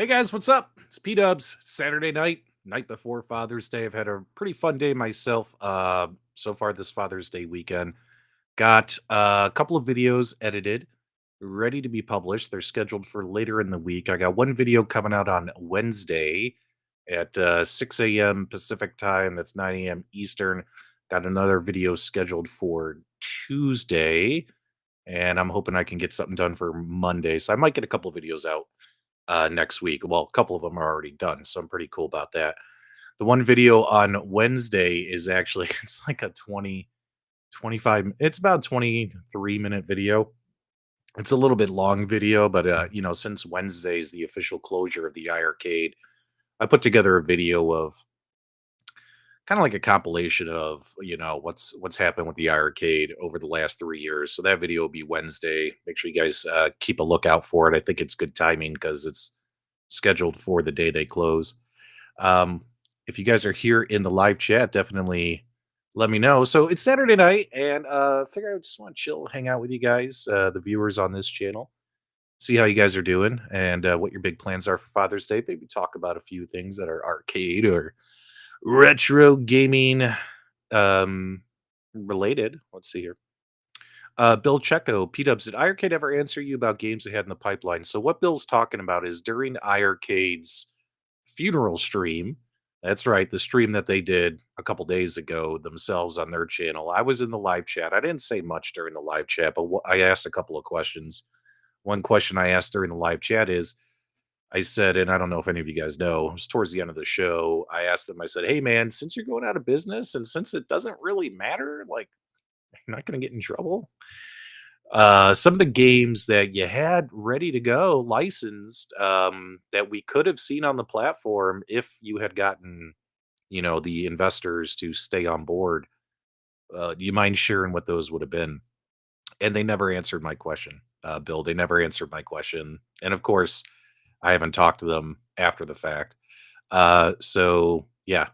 Hey guys, what's up? It's P Dubs. Saturday night, night before Father's Day. I've had a pretty fun day myself. So far this Father's Day weekend. Got a couple of videos edited, ready to be published. They're scheduled for later in the week. I got one video coming out on Wednesday at 6 a.m. Pacific time. That's 9 a.m. Eastern. Got another video scheduled for Tuesday, and I'm hoping I can get something done for Monday. So I might get a couple of videos out next week. Well, a couple of them are already done, so I'm pretty cool about that. The one video on Wednesday is actually it's like a 25. It's about 23-minute video. It's a little bit long video, but since Wednesday is the official closure of the iArcade, I put together a video of kind of like a compilation of what's happened with the iArcade over the last 3 years. So that video will be Wednesday. Make sure you guys keep a lookout for it. I think it's good timing because it's scheduled for the day they close. Um, if you guys are here in the live chat, definitely let me know. So it's Saturday night, and figure I just want to chill, hang out with you guys, the viewers on this channel, see how you guys are doing, and what your big plans are for Father's Day. Maybe talk about a few things that are arcade or retro gaming um, related. Let's see here. Bill Checo, P Dubs, did iArcade ever answer you about games they had in the pipeline? So what Bill's talking about is during iArcade's funeral stream. That's right, the stream that they did a couple days ago themselves on their channel. I was in the live chat. I didn't say much during the live chat, but I asked a couple of questions. One question I asked during the live chat is, I said, and I don't know if any of you guys know, it was towards the end of the show. I asked them, I said, hey man, since you're going out of business and since it doesn't really matter, like, you're not going to get in trouble. Some of the games that you had ready to go, licensed, that we could have seen on the platform if you had gotten, the investors to stay on board. Do you mind sharing what those would have been? And they never answered my question, Bill. They never answered my question. And of course, I haven't talked to them after the fact. So yeah,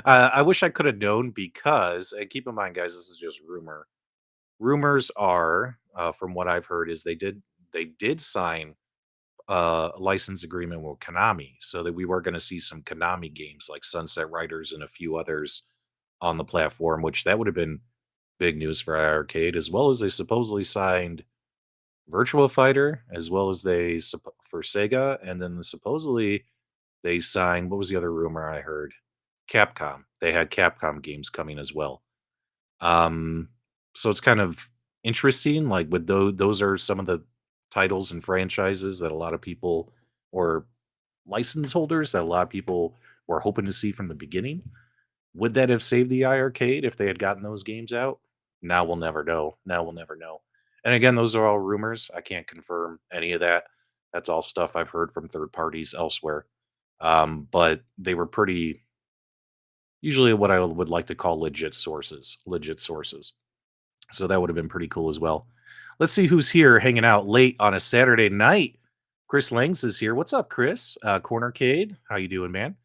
I wish I could have known because, and keep in mind, guys, this is just rumor. Rumors are, from what I've heard, is they did sign a license agreement with Konami, so that we were going to see some Konami games like Sunset Riders and a few others on the platform, which that would have been big news for Arcade, as well as they supposedly signed Virtua Fighter, as well as for Sega, and then supposedly they signed, what was the other rumor I heard? Capcom. They had Capcom games coming as well. Um, so it's kind of interesting. Like with those are some of the titles and franchises that a lot of people, or license holders that a lot of people were hoping to see from the beginning. Would that have saved the iArcade if they had gotten those games out? Now we'll never know. Now we'll never know. And again, those are all rumors. I can't confirm any of that. That's all stuff I've heard from third parties elsewhere. But they were pretty, usually what I would like to call legit sources. Legit sources. So that would have been pretty cool as well. Let's see who's here hanging out late on a Saturday night. Chris Langs is here. What's up, Chris? Cornercade, how you doing, man?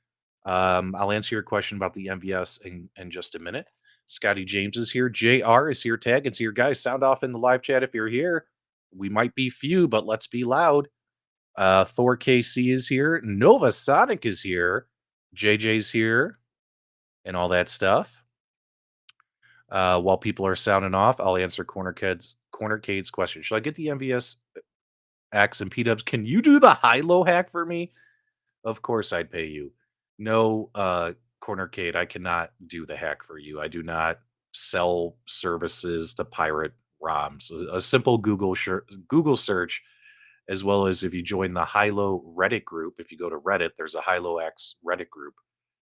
I'll answer your question about the MVS in just a minute. Scotty James is here. JR is here. Tag is here. Guys, sound off in the live chat if you're here. We might be few, but let's be loud. Thor KC is here. Nova Sonic is here. JJ's here and all that stuff. While people are sounding off, I'll answer Cornercade's question. Should I get the MVS X and P-dubs? Can you do the high-low hack for me? Of course I'd pay you. No, Cornercade, I cannot do the hack for you. I do not sell services to pirate ROMs. A simple Google search, as well as if you join the high-low Reddit group, if you go to Reddit, there's a high-low X Reddit group.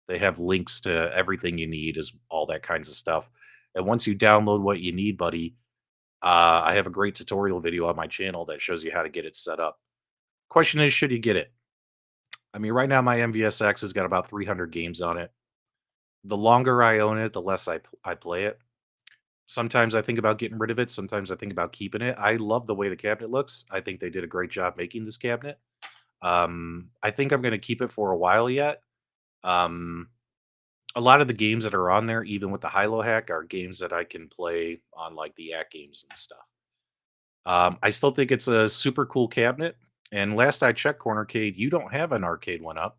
They have links to everything you need, is all that kinds of stuff. And once you download what you need, buddy, I have a great tutorial video on my channel that shows you how to get it set up. Question is, should you get it? I mean, right now my MVSX has got about 300 games on it. The longer I own it, the less I play it. Sometimes I think about getting rid of it. Sometimes I think about keeping it. I love the way the cabinet looks. I think they did a great job making this cabinet. I think I'm going to keep it for a while yet. A lot of the games that are on there, even with the high-low hack, are games that I can play on like the AtGames and stuff. I still think it's a super cool cabinet, And last I checked, Cornercade, you don't have an Arcade One Up.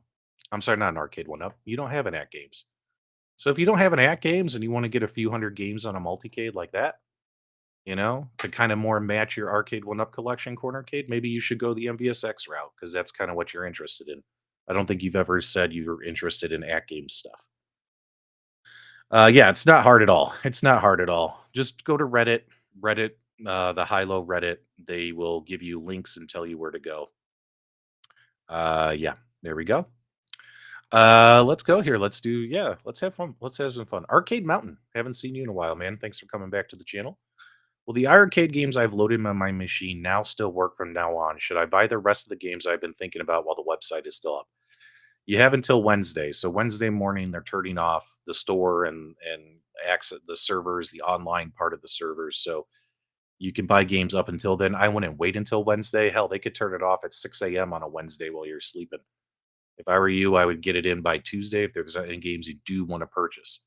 I'm sorry, not an Arcade One Up. You don't have an AtGames. So if you don't have an AtGames and you want to get a few hundred games on a multicade like that, to kind of more match your Arcade One Up collection, Cornercade, maybe you should go the MVSX route because that's kind of what you're interested in. I don't think you've ever said you were interested in AtGames stuff. Yeah, it's not hard at all. It's not hard at all. Just go to Reddit, the high-low Reddit. They will give you links and tell you where to go. Yeah, there we go. Let's go here. Let's have fun. Let's have some fun. Arcade Mountain. Haven't seen you in a while, man. Thanks for coming back to the channel. Will the iArcade games I've loaded on my machine now still work from now on? Should I buy the rest of the games I've been thinking about while the website is still up? You have until Wednesday. So Wednesday morning they're turning off the store and access the servers, the online part of the servers. So you can buy games up until then. I wouldn't wait until Wednesday. Hell, they could turn it off at 6 a.m. on a Wednesday while you're sleeping. If I were you, I would get it in by Tuesday if there's any games you do want to purchase.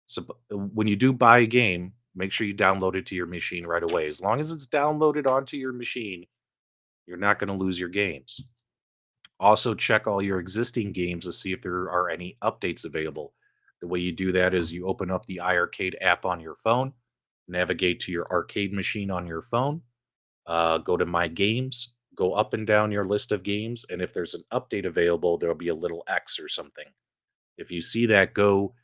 So when you do buy a game, make sure you download it to your machine right away. As long as it's downloaded onto your machine, you're not going to lose your games. Also, check all your existing games to see if there are any updates available. The way you do that is you open up the iArcade app on your phone, navigate to your arcade machine on your phone, go to My Games, go up and down your list of games, and if there's an update available, there'll be a little X or something. If you see that, go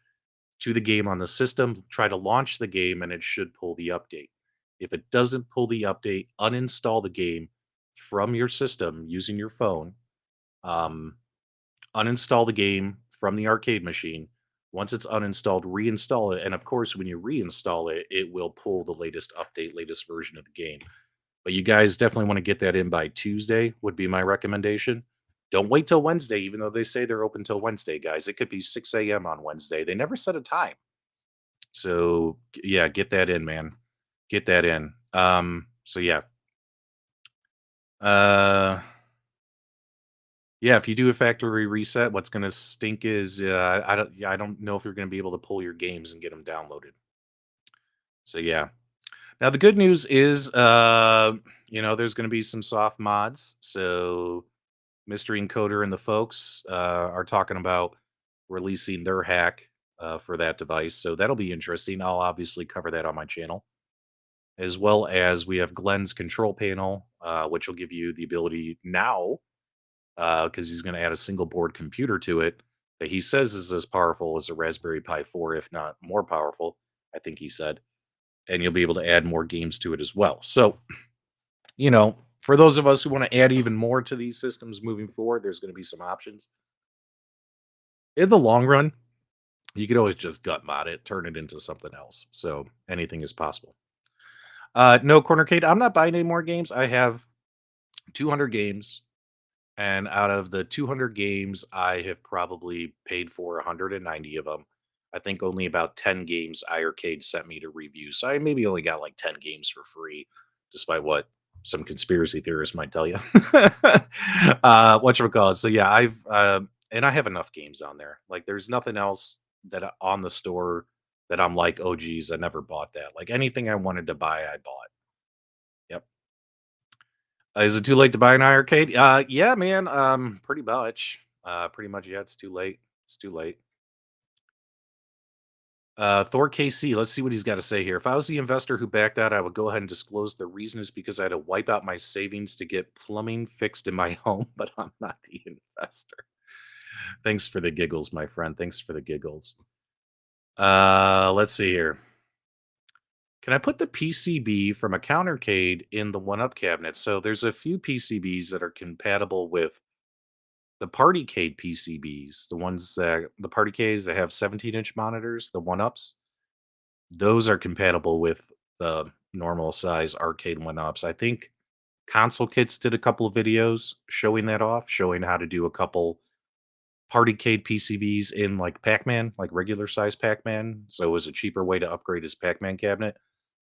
to the game on the system, try to launch the game, and it should pull the update. If it doesn't pull the update, uninstall the game from your system using your phone. Um, Uninstall the game from the arcade machine. Once it's uninstalled, reinstall it. And of course, when you reinstall it, it will pull the latest update, latest version of the game. But you guys definitely want to get that in by Tuesday, would be my recommendation. Don't wait till Wednesday, even though they say they're open till Wednesday, guys. It could be 6 a.m. on Wednesday. They never set a time. So yeah, get that in, man. Get that in. So yeah. Uh yeah, if you do a factory reset, what's gonna stink is I don't know if you're gonna be able to pull your games and get them downloaded. So yeah. Now the good news is there's gonna be some soft mods. So Mystery Encoder and the folks are talking about releasing their hack for that device. So that'll be interesting. I'll obviously cover that on my channel. As well as we have Glenn's control panel, which will give you the ability now, because he's going to add a single board computer to it that he says is as powerful as a Raspberry Pi 4, if not more powerful, I think he said. And you'll be able to add more games to it as well. So, for those of us who want to add even more to these systems moving forward, there's going to be some options. In the long run, you could always just gut mod it, turn it into something else. So anything is possible. No, Cornercade, I'm not buying any more games. I have 200 games, and out of the 200 games, I have probably paid for 190 of them. I think only about 10 games iArcade sent me to review. So I maybe only got like 10 games for free, despite what some conspiracy theorists might tell you. Whatchamacallit. So yeah, and I have enough games on there. Like there's nothing else on the store that I'm like, oh geez, I never bought that. Like anything I wanted to buy, I bought. Yep. Is it too late to buy an iArcade? Yeah, man. Pretty much. Pretty much. Yeah, it's too late. It's too late. Thor KC. Let's see what he's got to say here. If I was the investor who backed out, I would go ahead and disclose the reason is because I had to wipe out my savings to get plumbing fixed in my home, but I'm not the investor. Thanks for the giggles, my friend. Thanks for the giggles. Let's see here. Can I put the PCB from a countercade in the one-up cabinet? So there's a few PCBs that are compatible with the Partycade PCBs, the Partycades that have 17-inch monitors, the one-ups. Those are compatible with the normal size arcade one-ups. I think Console Kits did a couple of videos showing that off, showing how to do a couple Partycade PCBs in like Pac-Man, like regular size Pac-Man. So it was a cheaper way to upgrade his Pac-Man cabinet.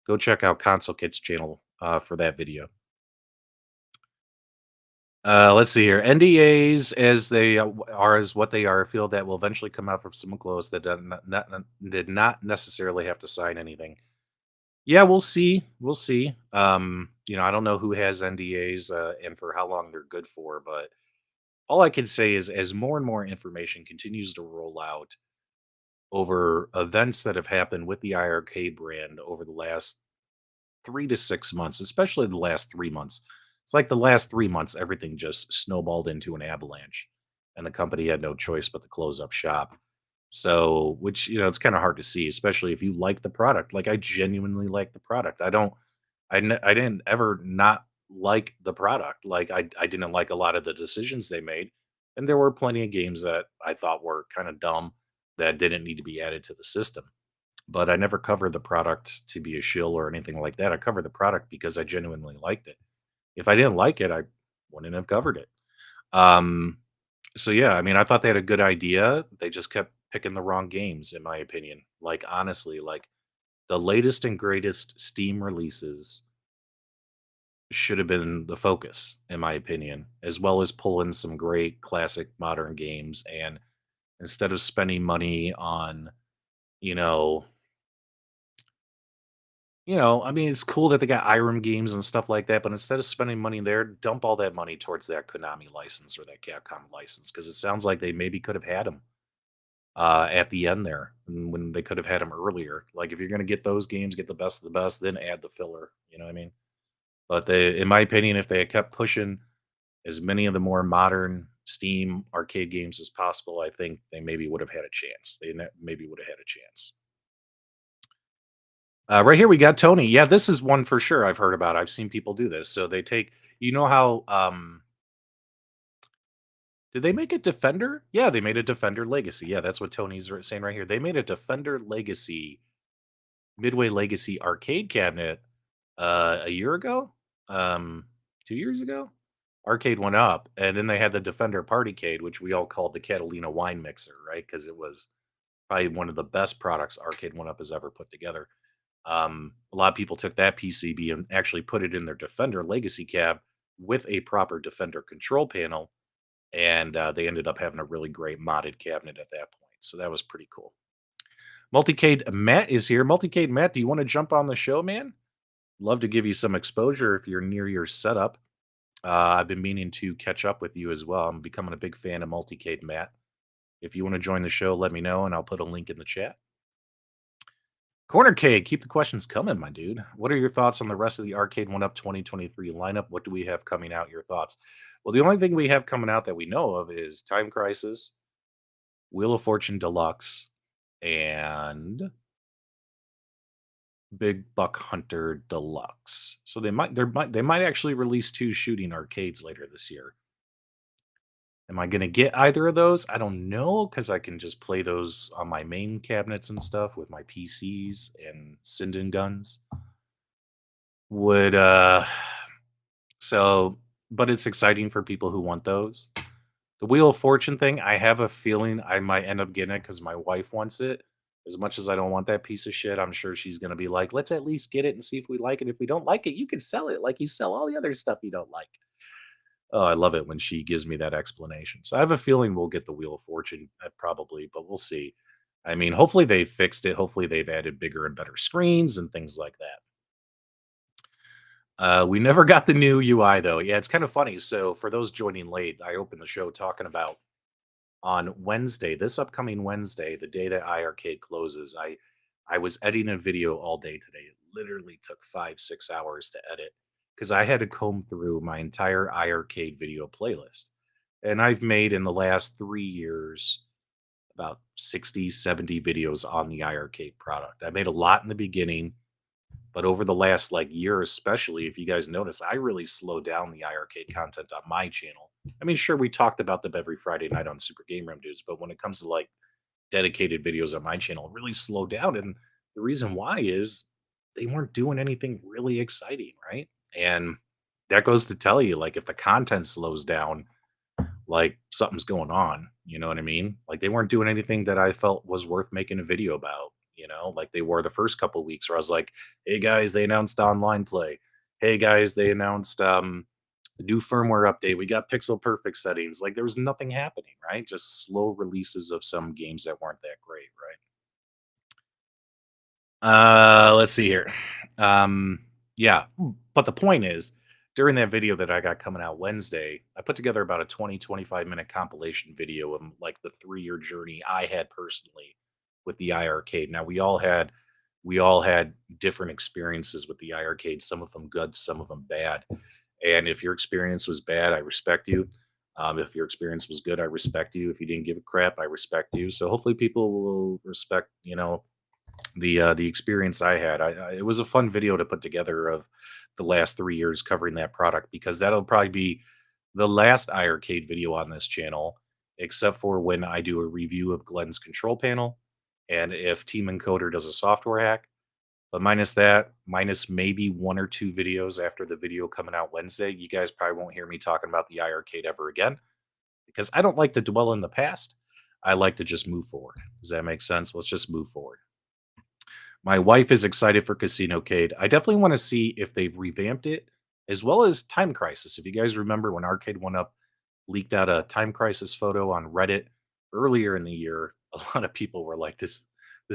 Go check out Console Kit's channel for that video. Let's see here. NDAs, as they are, as what they are, feel that will eventually come out from someone close that did not necessarily have to sign anything. Yeah, we'll see. We'll see. I don't know who has NDAs and for how long they're good for, but all I can say is as more and more information continues to roll out over events that have happened with the iArcade brand over the last 3 to 6 months, especially the last 3 months. It's like the last 3 months, everything just snowballed into an avalanche, and the company had no choice but to close up shop. So, which it's kind of hard to see, especially if you like the product. Like I genuinely like the product. I don't, I didn't ever not like the product. Like I didn't like a lot of the decisions they made, and there were plenty of games that I thought were kind of dumb that didn't need to be added to the system, but I never covered the product to be a shill or anything like that. I covered the product because I genuinely liked it. If I didn't like it, I wouldn't have covered it. Um, so yeah, I mean, I thought they had a good idea. They just kept picking the wrong games, in my opinion. Like honestly, like the latest and greatest Steam releases should have been the focus, in my opinion, as well as pull in some great classic modern games. And instead of spending money on, you know, I mean, it's cool that they got IRAM games and stuff like that, but instead of spending money there, dump all that money towards that Konami license or that Capcom license because it sounds like they maybe could have had them at the end there when they could have had them earlier. Like, if you're going to get those games, get the best of the best, then add the filler. You know what I mean? But in my opinion, if they had kept pushing as many of the more modern Steam arcade games as possible, I think they maybe would have had a chance. Maybe would have had a chance. Right here we got Tony. Yeah, this is one for sure I've heard about. I've seen people do this. So they take, how did they make a Defender? Yeah, they made a Defender Legacy. Yeah, that's what Tony's saying right here. They made a Defender Legacy Midway Legacy arcade cabinet a year ago, 2 years ago. Arcade1Up, and then they had the Defender Partycade, which we all called the Catalina wine mixer, right? Because it was probably one of the best products Arcade1Up has ever put together. A lot of people took that PCB and actually put it in their Defender Legacy cab with a proper Defender control panel, and they ended up having a really great modded cabinet at that point. So that was pretty cool. Multicade Matt is here. Multicade Matt, do you want to jump on the show, man? Love to give you some exposure if you're near your setup. I've been meaning to catch up with you as well. I'm becoming a big fan of Multicade Matt. If you want to join the show, let me know, and I'll put a link in the chat. Corner Cake, keep the questions coming, my dude. What are your thoughts on the rest of the Arcade1Up 2023 lineup? What do we have coming out? Your thoughts? Well, the only thing we have coming out that we know of is Time Crisis, Wheel of Fortune Deluxe, and Big Buck Hunter Deluxe. So they might actually release two shooting arcades later this year. Am I gonna get either of those? I don't know because I can just play those on my main cabinets and stuff with my PCs and Sinden guns. Would so but it's exciting for people who want those. The Wheel of Fortune thing, I have a feeling I might end up getting it because my wife wants it. As much as I don't want that piece of shit, I'm sure she's gonna be like, "Let's at least get it and see if we like it. If we don't like it, you can sell it like you sell all the other stuff you don't like." Oh, I love it when she gives me that explanation. So I have a feeling we'll get the Wheel of Fortune, probably, but we'll see. I mean, hopefully they fixed it. Hopefully they've added bigger and better screens and things like that. We never got the new UI though. Yeah, it's kind of funny. So for those joining late, I opened the show talking about on Wednesday, this upcoming Wednesday, the day that iArcade closes. I was editing a video all day today. It literally took 5 6 hours to edit because I had to comb through my entire iArcade video playlist. And I've made in the last 3 years about 60, 70 videos on the iArcade product. I made a lot in the beginning, but over the last like year, especially, if you guys notice, I really slowed down the iArcade content on my channel. I mean, sure, we talked about them every Friday night on Super Game Room Dudes, but when it comes to like dedicated videos on my channel, it really slowed down. And the reason why is they weren't doing anything really exciting, right? And that goes to tell you, like, if the content slows down, like something's going on. You know what I mean? Like they weren't doing anything that I felt was worth making a video about. Like they were the first couple of weeks where I was like, "Hey guys, they announced online play. Hey guys, they announced the new firmware update. We got pixel perfect settings." Like there was nothing happening, right? Just slow releases of some games that weren't that great, right? Let's see here. Um, yeah, but the point is, during that video that I got coming out Wednesday, I put together about a 25 minute compilation video of like the 3 year journey I had personally with the iArcade. Now we all had different experiences with the iArcade, some of them good, some of them bad. And if your experience was bad, I respect you. If your experience was good, I respect you. If you didn't give a crap, I respect you. So hopefully people will respect, the experience I had. It was a fun video to put together of the last 3 years covering that product because that'll probably be the last iArcade video on this channel, except for when I do a review of Glenn's control panel, and if Team Encoder does a software hack. But minus that, minus maybe 1 or 2 videos after the video coming out Wednesday, you guys probably won't hear me talking about the iArcade ever again because I don't like to dwell in the past. I like to just move forward. Does that make sense? Let's just move forward. My wife is excited for Casino Cade. I definitely want to see if they've revamped it, as well as Time Crisis. If you guys remember when Arcade1Up leaked out a Time Crisis photo on Reddit earlier in the year, a lot of people were like, "This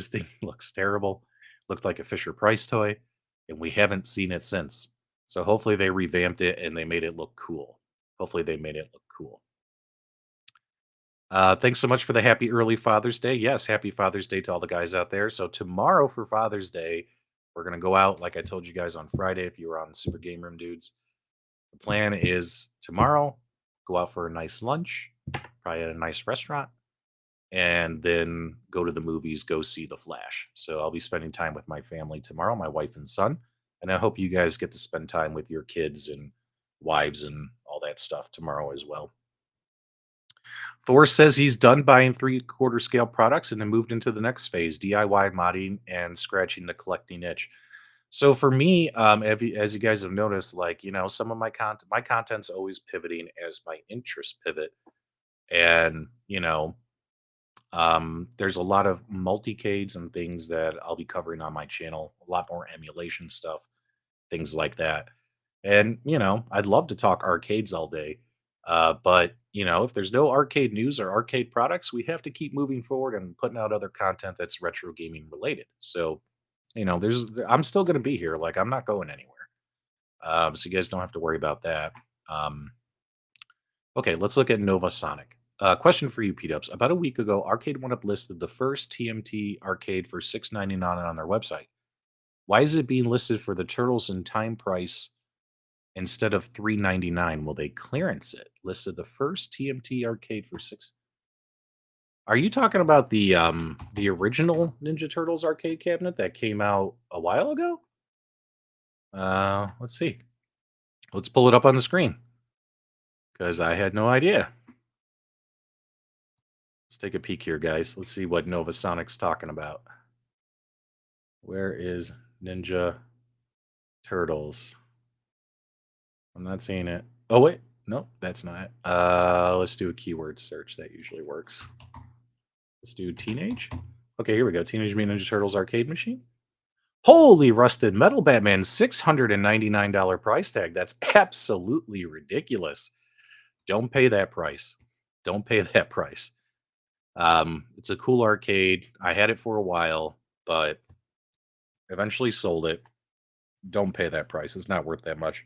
thing looks terrible. Looked like a Fisher Price toy," and we haven't seen it since. So hopefully they revamped it and they made it look cool. Hopefully they made it look cool. Thanks so much for the happy early Father's Day. Yes, happy Father's Day to all the guys out there. So tomorrow for Father's Day, we're gonna go out like I told you guys on Friday. If you were on Super Game Room Dudes, the plan is tomorrow go out for a nice lunch, probably at a nice restaurant, and then go to the movies, go see The Flash. So I'll be spending time with my family tomorrow, my wife and son, and I hope you guys get to spend time with your kids and wives and all that stuff tomorrow as well. Thor says he's done buying three-quarter scale products and then moved into the next phase, DIY modding and scratching the collecting itch. So for me, as you guys have noticed, like some of my content's always pivoting as my interests pivot, and there's a lot of multicades and things that I'll be covering on my channel. A lot more emulation stuff, things like that. And, I'd love to talk arcades all day. But, if there's no arcade news or arcade products, we have to keep moving forward and putting out other content that's retro gaming related. So, I'm still going to be here. Like, I'm not going anywhere. So you guys don't have to worry about that. Um, okay, let's look at Nova Sonic. Question for you, Pete Ups. About a week ago, Arcade1Up listed the first TMT arcade for $6.99 on their website. Why is it being listed for the Turtles in Time price instead of $3.99? Will they clearance it? Listed the first TMT arcade for six. Are you talking about the original Ninja Turtles arcade cabinet that came out a while ago? Let's see. Let's pull it up on the screen because I had no idea. Let's take a peek here, guys. Let's see what Nova Sonic's talking about. Where is Ninja Turtles? I'm not seeing it. Oh wait, no, that's not it. Let's do a keyword search. That usually works. Let's do teenage. Okay, here we go. Teenage Mutant Ninja Turtles arcade machine. Holy rusted metal Batman, $699 price tag. That's absolutely ridiculous. Don't pay that price. Don't pay that price. It's a cool arcade. I had it for a while, but eventually sold it. Don't pay that price. It's not worth that much.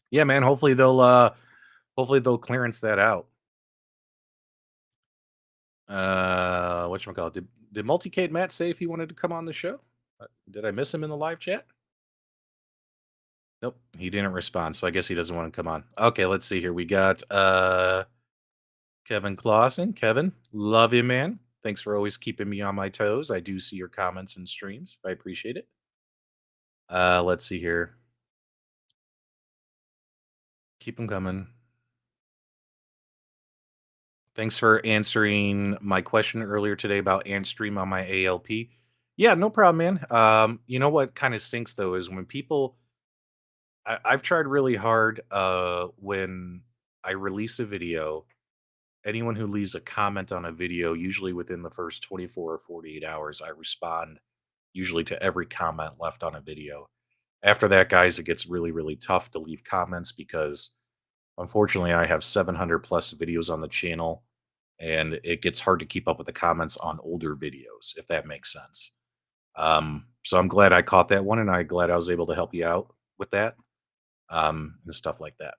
Yeah, man. Hopefully they'll clearance that out. Whatchamacallit? Did Multicade Matt say if he wanted to come on the show? Did I miss him in the live chat? Nope, he didn't respond, so I guess he doesn't want to come on. Okay, let's see here. We got Kevin Clausen. Kevin, love you, man. Thanks for always keeping me on my toes. I do see your comments and streams. I appreciate it. Let's see here. Keep them coming. Thanks for answering my question earlier today about Ant Stream on my ALP. Yeah, no problem, man. You know what kind of stinks though is when people I've tried really hard when I release a video, anyone who leaves a comment on a video, usually within the first 24 or 48 hours, I respond usually to every comment left on a video. After that, guys, it gets really, really tough to leave comments because unfortunately I have 700 plus videos on the channel and it gets hard to keep up with the comments on older videos, if that makes sense. So I'm glad I caught that one, and I'm glad I was able to help you out with that, and stuff like that.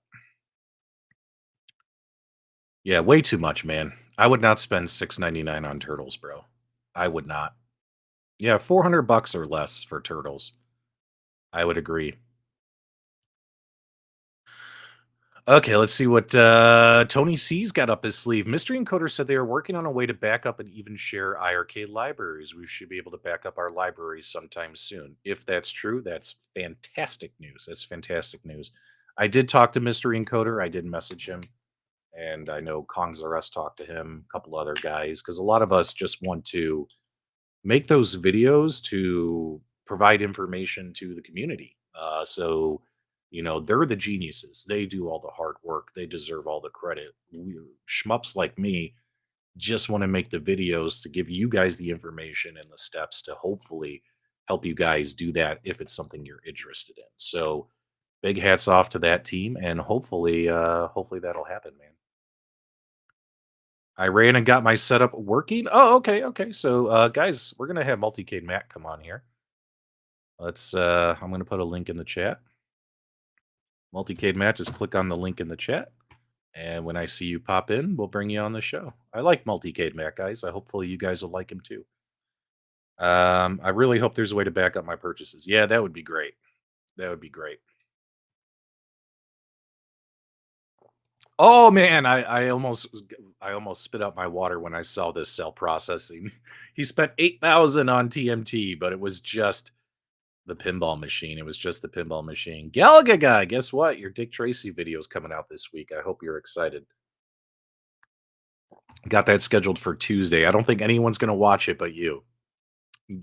Yeah, way too much, man. I would not spend $6.99 on turtles, bro. I would not. Yeah, $400 or less for turtles. I would agree. Okay, let's see what Tony C's got up his sleeve. Mystery Encoder said they are working on a way to back up and even share iArcade libraries. We should be able to back up our libraries sometime soon. If that's true, that's fantastic news. That's fantastic news. I did talk to Mystery Encoder. I did message him, and I know Kong's R Us talked to him, a couple other guys, because a lot of us just want to make those videos to provide information to the community. They're the geniuses. They do all the hard work. They deserve all the credit. Schmups like me just want to make the videos to give you guys the information and the steps to hopefully help you guys do that if it's something you're interested in. So big hats off to that team, and hopefully that'll happen, man. I ran and got my setup working. Oh, okay, okay. So, guys, we're gonna have Multicade Matt come on here. Let's. I'm gonna put a link in the chat. Multicade Matt, just click on the link in the chat, and when I see you pop in, we'll bring you on the show. I like Multicade Matt, guys. I hopefully you guys will like him too. I really hope there's a way to back up my purchases. Yeah, that would be great. That would be great. Oh man, I almost spit out my water when I saw this cell processing. He spent 8,000 on TMT, but it was just the pinball machine. It was just the pinball machine. Galaga guy, guess what? Your Dick Tracy video is coming out this week. I hope you're excited. Got that scheduled for Tuesday. I don't think anyone's going to watch it but you.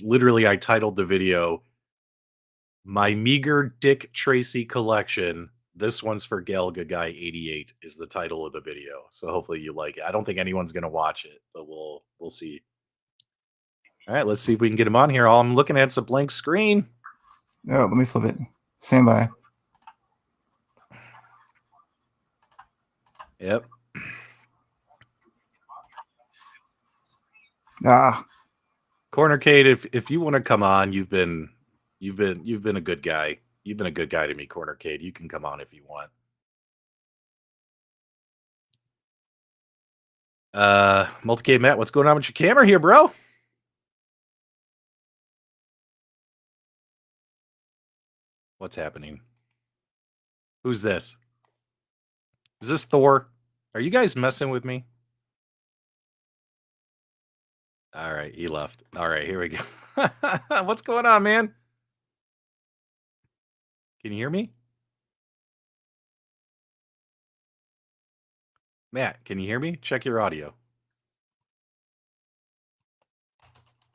Literally, I titled the video "My Meager Dick Tracy Collection." This one's for Galaga Guy 88 is the title of the video. So hopefully you like it. I don't think anyone's going to watch it, but we'll see. All right, let's see if we can get him on here. All I'm looking at is a blank screen. Oh, let me flip it. Stand by. Yep. Cornercade, if you want to come on, you've been a good guy. You've been a good guy to me, Cornercade. You can come on if you want. Multicade Matt, what's going on with your camera here, bro? What's happening? Who's this? Is this Thor? Are you guys messing with me? All right, he left. All right, here we go. What's going on, man? Can you hear me? Matt, can you hear me? Check your audio.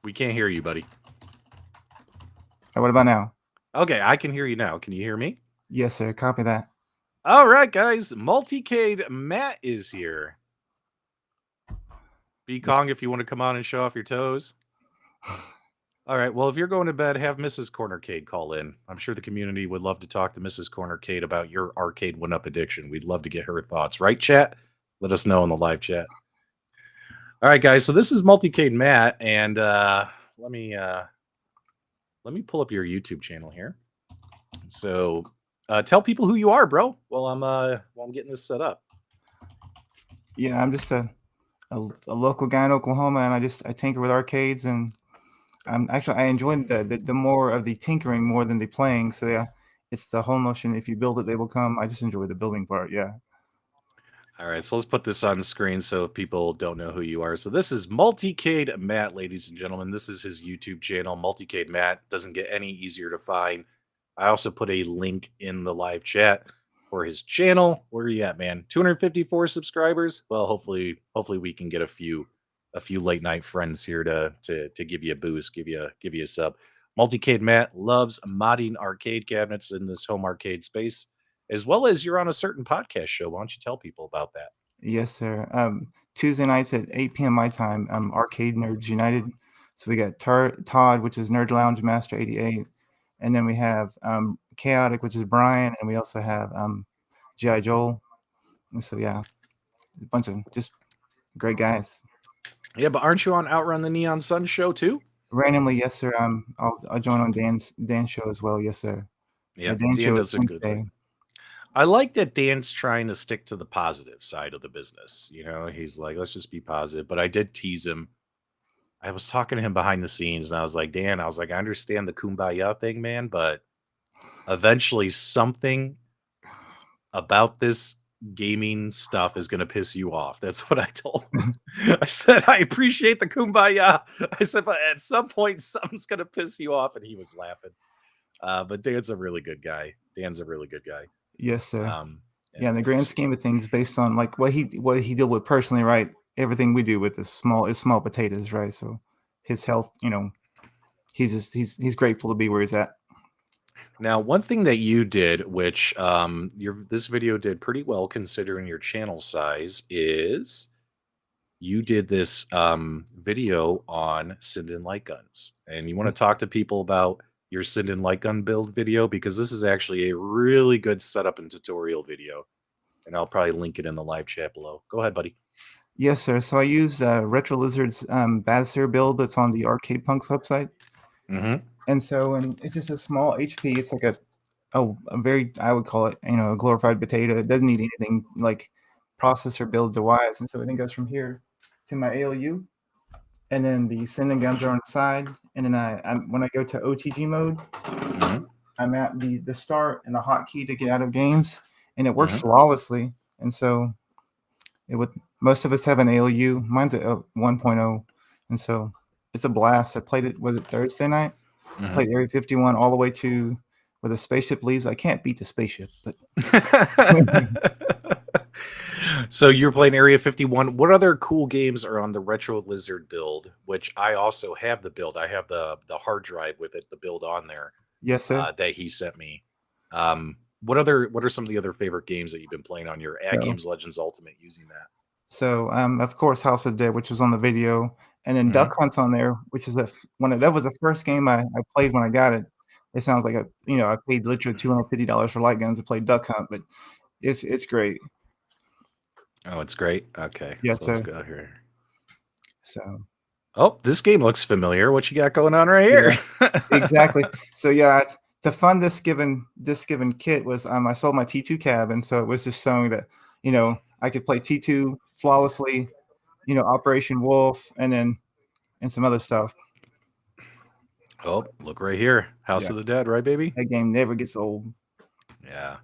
We can't hear you, buddy. What about now? Okay, I can hear you now. Can you hear me? Yes, sir. Copy that. All right, guys. Multicade Matt is here. B Kong, if you want to come on and show off your toes. All right. Well, if you're going to bed, have Mrs. Cornercade call in. I'm sure the community would love to talk to Mrs. Cornercade about your Arcade1Up addiction. We'd love to get her thoughts, right, chat? Let us know in the live chat. All right, guys. So this is Multicade Matt, and let me pull up your YouTube channel here. So tell people who you are, bro, while I'm getting this set up. Yeah, I'm just a local guy in Oklahoma, and I tinker with arcades, and I enjoy the more of the tinkering more than the playing. So yeah, it's the whole notion. If you build it, they will come. I just enjoy the building part. Yeah. All right, so let's put this on the screen so people don't know who you are. So this is Multicade Matt, ladies and gentlemen. This is his YouTube channel. Multicade Matt doesn't get any easier to find. I also put a link in the live chat for his channel. Where are you at, man? 254 subscribers. Well, hopefully we can get a few late night friends here to give you a boost, give you a sub. Multicade Matt loves modding arcade cabinets in this home arcade space, as well as you're on a certain podcast show. Why don't you tell people about that? Yes, sir. Tuesday nights at 8 p.m. my time. Arcade Nerds United. So we got Todd, which is Nerd Lounge Master 88, and then we have Chaotic, which is Brian, and we also have G.I. Joel. And so yeah, a bunch of just great guys. Yeah, but aren't you on Outrun the Neon Sun show too? Randomly, yes, sir. I'll join on Dan's show as well. Yes, sir. Yeah, Dan's Dan show is does a good one. Wednesday. I like that Dan's trying to stick to the positive side of the business. You know, he's like, let's just be positive. But I did tease him. I was talking to him behind the scenes, and I was like, Dan, I was like, I understand the kumbaya thing, man, but eventually something about this gaming stuff is going to piss you off. That's what I told him. I said, I appreciate the kumbaya. I said, but at some point, something's going to piss you off. And he was laughing. But Dan's a really good guy. Dan's a really good guy. Yes, sir. Yeah, in the And grand scheme of things, based on like what he deal with personally, right? Everything we do with is small potatoes, right? So his health, he's grateful to be where he's at. now, one thing that you did, which this video did pretty well considering your channel size, is you did this video on Sinden light guns, and you want to talk to people about your Sinden light gun build video because this is actually a really good setup and tutorial video, and I'll probably link it in the live chat below. Go ahead, buddy. Yes, sir. So I used Retro Lizard's Badser build that's on the Arcade Punks website. And so, and it's just a small HP. It's like a very, I would call it, a glorified potato. It doesn't need anything like processor build wise. And so it goes from here to my ALU, and then the sending guns are on the side. And then when I go to OTG mode, I'm at the start and the hotkey to get out of games, and it works flawlessly. And so most of us have an ALU. Mine's a 1.0, and so it's a blast. I played it Thursday night. Played Area 51 all the way to where the spaceship leaves. I can't beat the spaceship, but so you're playing Area 51. What other cool games are on the Retro Lizard build? Which I also have the build. I have the hard drive with it, the build on there. Yes, sir. That he sent me. What are some of the other favorite games that you've been playing on your AtGames Legends Ultimate using that? So, of course, House of Dead, which was on the video, and then Duck Hunt's on there, which is that was the first game I played when I got it. It sounds like I paid literally $250 for light guns to play Duck Hunt, but it's great. Oh, it's great. Okay, yes, so let's sir. go here. So, oh, this game looks familiar. What you got going on right here? Yeah, exactly. So yeah, to fund this given kit was I sold my T2 cab, and so it was just showing that I could play T2 flawlessly, Operation Wolf, and some other stuff. Oh, look right here. House of the Dead, right, baby? That game never gets old. Yeah.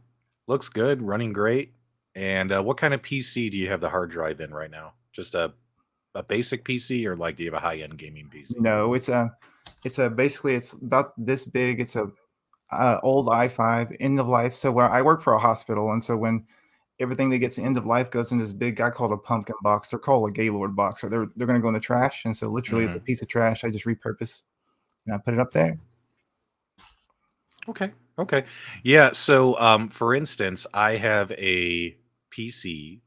Looks good, running great. And what kind of PC do you have the hard drive in right now? Just a basic PC, or like do you have a high-end gaming PC? No, it's basically it's about this big. It's a old i5, end of life. So where I work for a hospital, and so when everything that gets end of life goes in this big guy called a pumpkin box. They're called a Gaylord box, or they're going to go in the trash. And so literally it's a piece of trash I just repurpose and I put it up there. Okay. Yeah, so for instance, I have a PC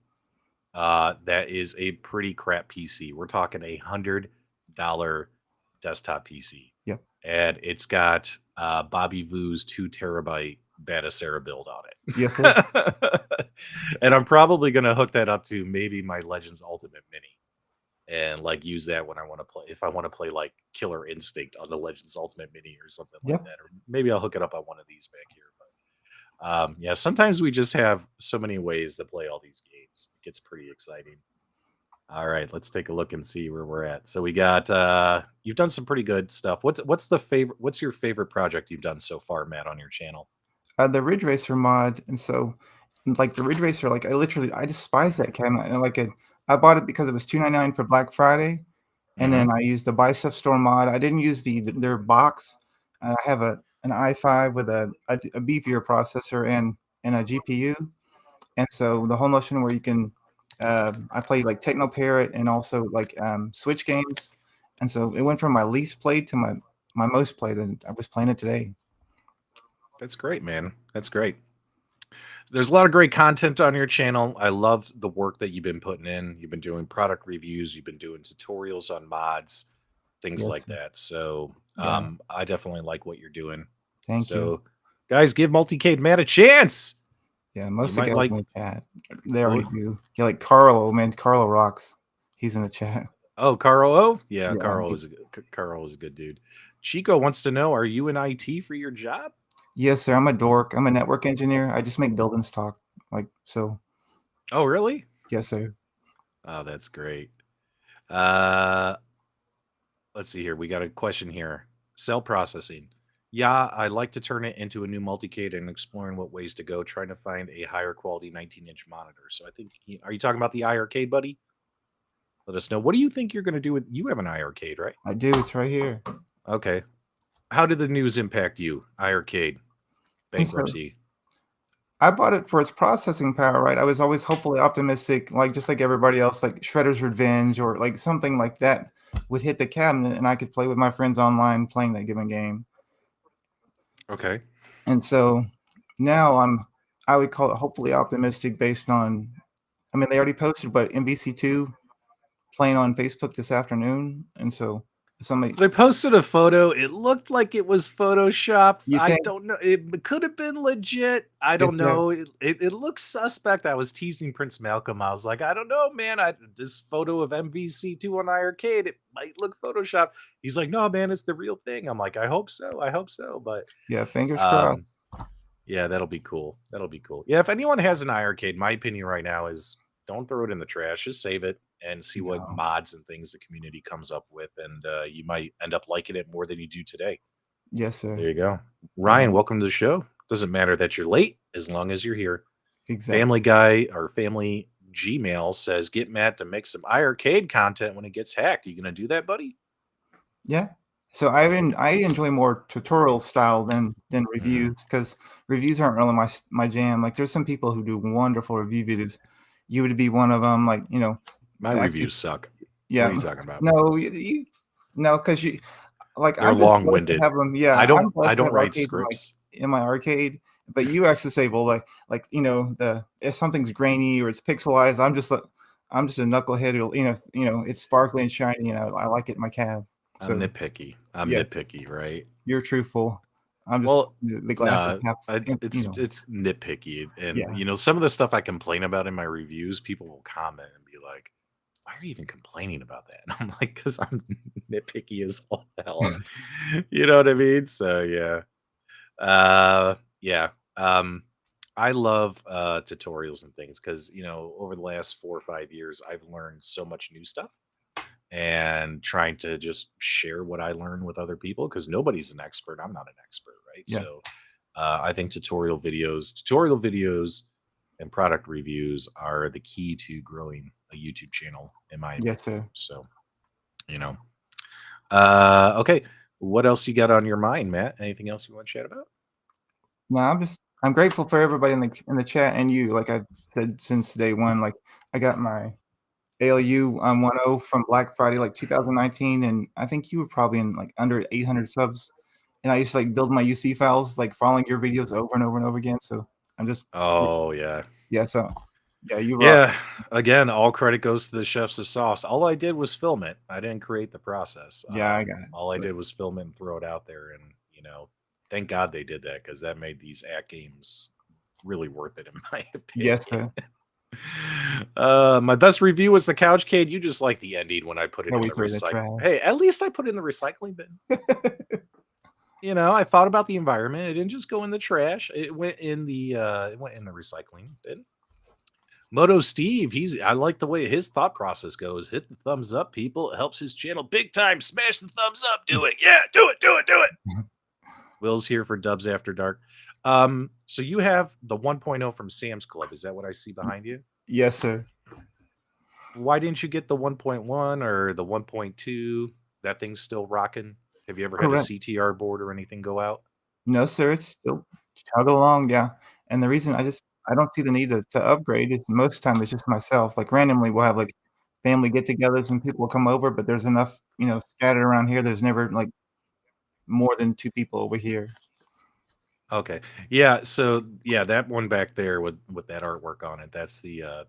that is a pretty crap PC. We're talking $100 desktop PC. Yep. And it's got Bobby Vu's 2 terabyte Batacera build on it. Yep. And I'm probably going to hook that up to maybe my Legends Ultimate Mini and like use that when I want to play. If I want to play like Killer Instinct on the Legends Ultimate Mini or something like that, or maybe I'll hook it up on one of these back here. But yeah, sometimes we just have so many ways to play all these games. It gets pretty exciting. All right, let's take a look and see where we're at. So we got you've done some pretty good stuff. What's your favorite project you've done so far, Matt, on your channel? The Ridge Racer mod. And so like the Ridge Racer, like I despise that cabinet. And I bought it because it was $2.99 for Black Friday. And then I used the Buy Stuff Store mod. I didn't use their box. I have an i5 with a beefier processor and a GPU. And so the whole notion where you can I play like Techno Parrot and also like Switch games. And so it went from my least played to my most played, and I was playing it today. That's great, man. That's great. There's a lot of great content on your channel. I love the work that you've been putting in. You've been doing product reviews. You've been doing tutorials on mods, things like that. So I definitely like what you're doing. Thank you. Guys, give Multicade Matt a chance. Yeah, most of the guys in the chat, they already do. Yeah, like Carlo, man. Carlo rocks. He's in the chat. Oh, Carl O? Yeah, Yeah. Carl is a good dude. Chico wants to know, are you in IT for your job? Yes, sir. I'm a dork. I'm a network engineer. I just make buildings talk. Like so. Oh, really? Yes, sir. Oh, that's great. Uh, let's see here. We got a question here. Cell processing. Yeah, I like to turn it into a new multicade and exploring what ways to go, trying to find a higher quality 19-inch monitor. So I think, are you talking about the iArcade, buddy? Let us know. What do you think you're going to do with? You have an iArcade, right? I do. It's right here. Okay. How did the news impact you? iArcade And so bankruptcy. I bought it for its processing power, right? I was always hopefully optimistic, like just like everybody else, like Shredder's Revenge or like something like that would hit the cabinet and I could play with my friends online playing that given game. Okay. And so now I would call it hopefully optimistic based on, I mean, they already posted, but MVC2 playing on Facebook this afternoon. And so if somebody, They posted a photo. It looked like it was Photoshop. you I think, don't know. It could have been legit. I yes, don't sir. know. It looks suspect. I was teasing Prince Malcolm. I was like, I don't know, man. This photo of MVC2 on iArcade, it might look Photoshop. He's like, no, man, it's the real thing. I'm like, I hope so. I hope so. But Yeah, fingers crossed. um, yeah, that'll be cool. That'll be cool. Yeah, if anyone has an iArcade, my opinion right now is don't throw it in the trash. Just save it and see what No. mods and things the community comes up with, and you might end up liking it more than you do today. Yes, There sir. you go. Yeah, Ryan, welcome to the show. Doesn't matter that you're late as long as you're here. exactly. Family Guy or Family Gmail says, get Matt to make some iArcade content when it gets hacked. You gonna do that, buddy? Yeah. So I enjoy more tutorial style than Mm, reviews because reviews aren't really my jam. Like there's some people who do wonderful review videos. You would be one of them. Like my actually, reviews suck. What yeah. are you talking about? No, no, because you like They're I'm just blessed to long-winded. have them. Yeah, I'm I blessed to don't have write arcades scripts. in my arcade. But you actually say, well, like the if something's grainy or it's pixelized, I'm just a knucklehead. It's sparkly and shiny. I like it in my cab. I'm So nitpicky. I'm yes. nitpicky, right? You're truthful. I'm just Well, the glass is no, half it's nitpicky, and yeah. some of the stuff I complain about in my reviews, people will comment and be like, "Why are you even complaining about that?" And I'm like, "Because I'm nitpicky as all hell." You know what I mean? So yeah. Um, I love tutorials and things because over the last 4 or 5 years, I've learned so much new stuff and trying to just share what I learn with other people because nobody's an expert. I'm not an expert, right? Yeah. So I think tutorial videos, and product reviews are the key to growing a YouTube channel, in my Yes, opinion. sir. So, you know, okay. What else you got on your mind, Matt? Anything else you want to chat about? No, I'm grateful for everybody in the chat and you. Like I've said since day one, like I got my ALU 1.0 from Black Friday, like 2019, and I think you were probably in like under 800 subs. And I used to like build my UC files, like following your videos over and over and over again. So I'm just Oh yeah, yeah. So yeah, you rock. yeah. Again, all credit goes to the chefs of sauce. All I did was film it. I didn't create the process. Yeah, I got it. All I But did was film it and throw it out there, and thank God they did that because that made these at games really worth it, in my yes, opinion. sir. My best review was the couch cade. You just like the ending when I put it Yeah, in we the threw the recycle. trash. Hey, at least I put it in the recycling bin. I thought about the environment. It didn't just go in the trash. It went in the recycling bin. Moto Steve, I like the way his thought process goes. Hit the thumbs up, people. It helps his channel big time. Smash the thumbs up. Do it. Yeah, do it, do it, do it. Will's here for Dubs After Dark. So you have the 1.0 from Sam's Club. Is that what I see behind you? Yes, sir. Why didn't you get the 1.1 or the 1.2? That thing's still rocking. Have you ever had a Correct. CTR board or anything go out? No, sir, it's still chug along, yeah, and the reason I don't see the need to upgrade is most time it's just myself, like, randomly, we'll have, like, family get-togethers and people will come over, but there's enough, scattered around here, there's never, like, more than 2 people over here. Okay. Yeah, so yeah, that one back there with that artwork on it, that's the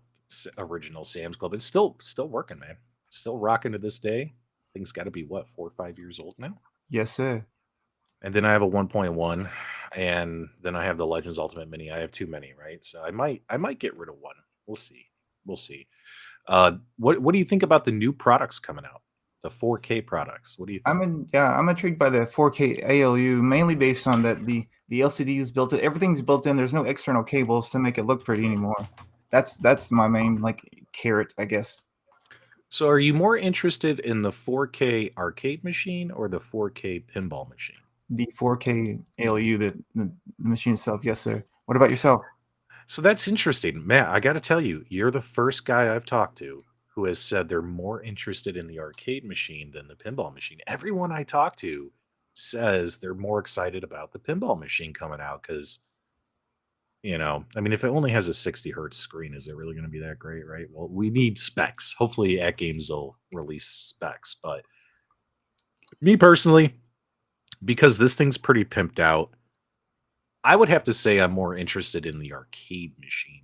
original Sam's Club. It's still working, man. Still rocking to this day. Thing's got to be what, 4 or 5 years old now. Yes, sir. And then I have a 1.1, and then I have the Legends Ultimate Mini. I have too many, right? So I might get rid of one. We'll see. We'll see. What do you think about the new products coming out? The 4K products. What do you think? I'm intrigued by the 4K ALU, mainly based on that the LCD is built in, everything's built in. There's no external cables to make it look pretty anymore. That's my main like carrot, I guess. So, are you more interested in the 4K arcade machine or the 4K pinball machine? The 4K ALU, the machine itself, yes, sir. What about yourself? So that's interesting, Matt. I got to tell you, you're the first guy I've talked to who has said they're more interested in the arcade machine than the pinball machine. Everyone I talk to says they're more excited about the pinball machine coming out because, I mean, if it only has a 60 hertz screen, is it really going to be that great, right? Well, we need specs. Hopefully, AtGames will release specs. But me personally, because this thing's pretty pimped out, I would have to say I'm more interested in the arcade machine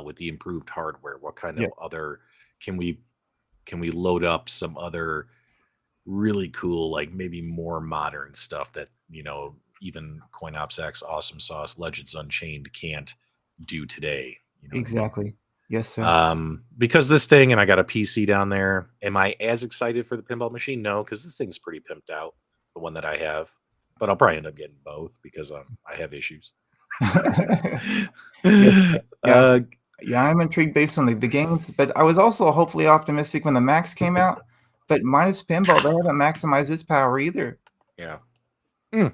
with the improved hardware. What kind Yeah, of other can we can we load up some other really cool, like maybe more modern stuff that even CoinOps X, Awesome Sauce, Legends Unchained can't do today. You know what I mean? exactly. Yes, sir. Because this thing, and I got a PC down there. Am I as excited for the pinball machine? No, because this thing's pretty pimped out, the one that I have. But I'll probably end up getting both because I have issues. Yes, sir. Yeah, uh, yeah, I'm intrigued based on the games, but I was also hopefully optimistic when the Max came out. But minus pinball, they haven't maximized its power either. yeah. Mm.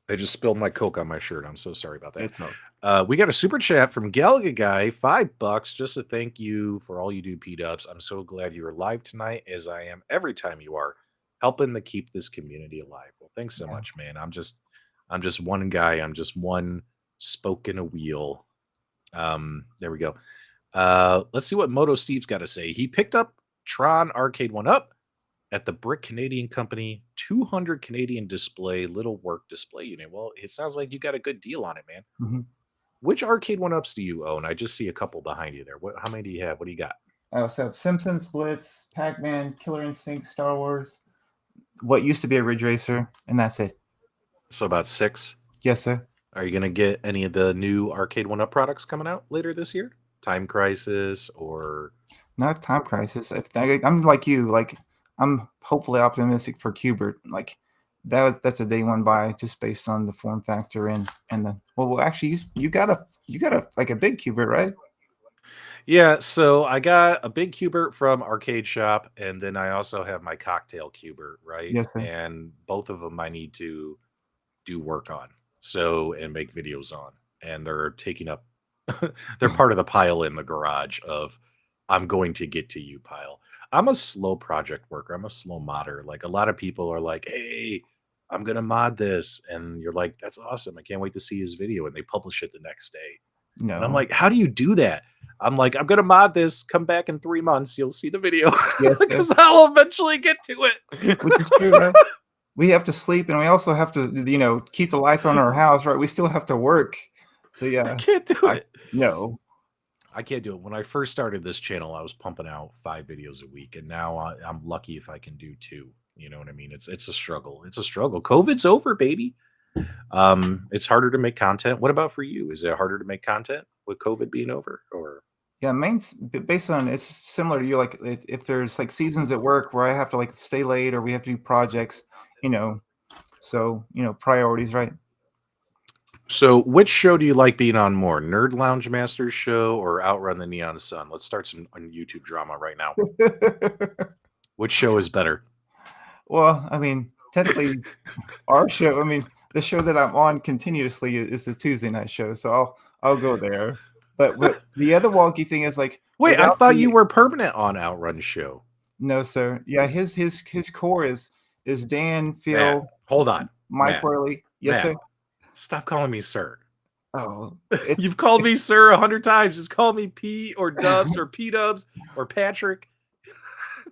I just spilled my Coke on my shirt. I'm so sorry about that. It's not. We got a super chat from Galga Guy, $5, just to thank you for all you do, P-Dubs. I'm so glad you are live tonight, as I am every time you are, helping to keep this community alive. Well, thanks so Yeah. much, man. I'm just one guy. I'm just one spoke in a wheel. There we go. Let's see what Moto Steve's got to say. He picked up Tron Arcade1Up at the Brick Canadian Company, 200 Canadian display, little work display unit. Well, it sounds like you got a good deal on it, man. Mhm. Which Arcade1Ups do you own? I just see a couple behind you there. How many do you have? What do you got? I also have Simpsons, Blitz, Pac-Man, Killer Instinct, Star Wars, what used to be a Ridge Racer, and that's it. So about 6. Yes, sir. Are you going to get any of the new Arcade1Up products coming out later this year? Time Crisis or Not Time Crisis. I'm like you, like I'm hopefully optimistic for Cubert. Like that's a day one buy just based on the form factor and the well actually you got a like a big Cubert, right? Yeah, so I got a big Cubert from Arcade Shop, and then I also have my cocktail Cubert, right? Yes, sir. And both of them I need to do work on, and make videos on, and they're taking up they're part of the pile in the garage of I'm going to get to you pile. I'm a slow project worker. I'm a slow modder. Like a lot of people are like, "Hey, I'm gonna mod this," and you're like, "That's awesome! I can't wait to see his video." And they publish it the next day, and I'm No. like, "How do you do that?" I'm like, "I'm gonna mod this. Come back in 3 months. You'll see the video Yes, sir. because I'll eventually get to it." Which is true, right? We have to sleep and we also have to, keep the lights on our house, right? We still have to work. So I yeah, can't do I it. no. I can't do it. When I first started this channel, I was pumping out 5 videos a week, and now I'm lucky if I can do 2. You know what I mean? It's a struggle. It's a struggle. COVID's over, baby. It's harder to make content. What about for you? Is it harder to make content with COVID being over, or Yeah, based on it's similar to you. Like if there's like seasons at work where I have to like stay late or we have to do projects, you know. So priorities, right? so? Which show do you like being on more, Nerd Lounge Masters show or Outrun the Neon Sun? Let's start some on YouTube drama right now. Which show is better? Well, I mean, technically, our show. I mean, the show that I'm on continuously is the Tuesday night show, so I'll go there. But the other wonky thing is like Wait, I without thought you the were permanent on Outrun show. no, sir. Yeah, his core is Dan, Matt, Phil, hold on, Mike Matt. Worley. Yes, Matt, sir. stop calling me sir. Oh, it's You've called me sir 100 times. Just call me P or Dubs or P Dubs or Patrick.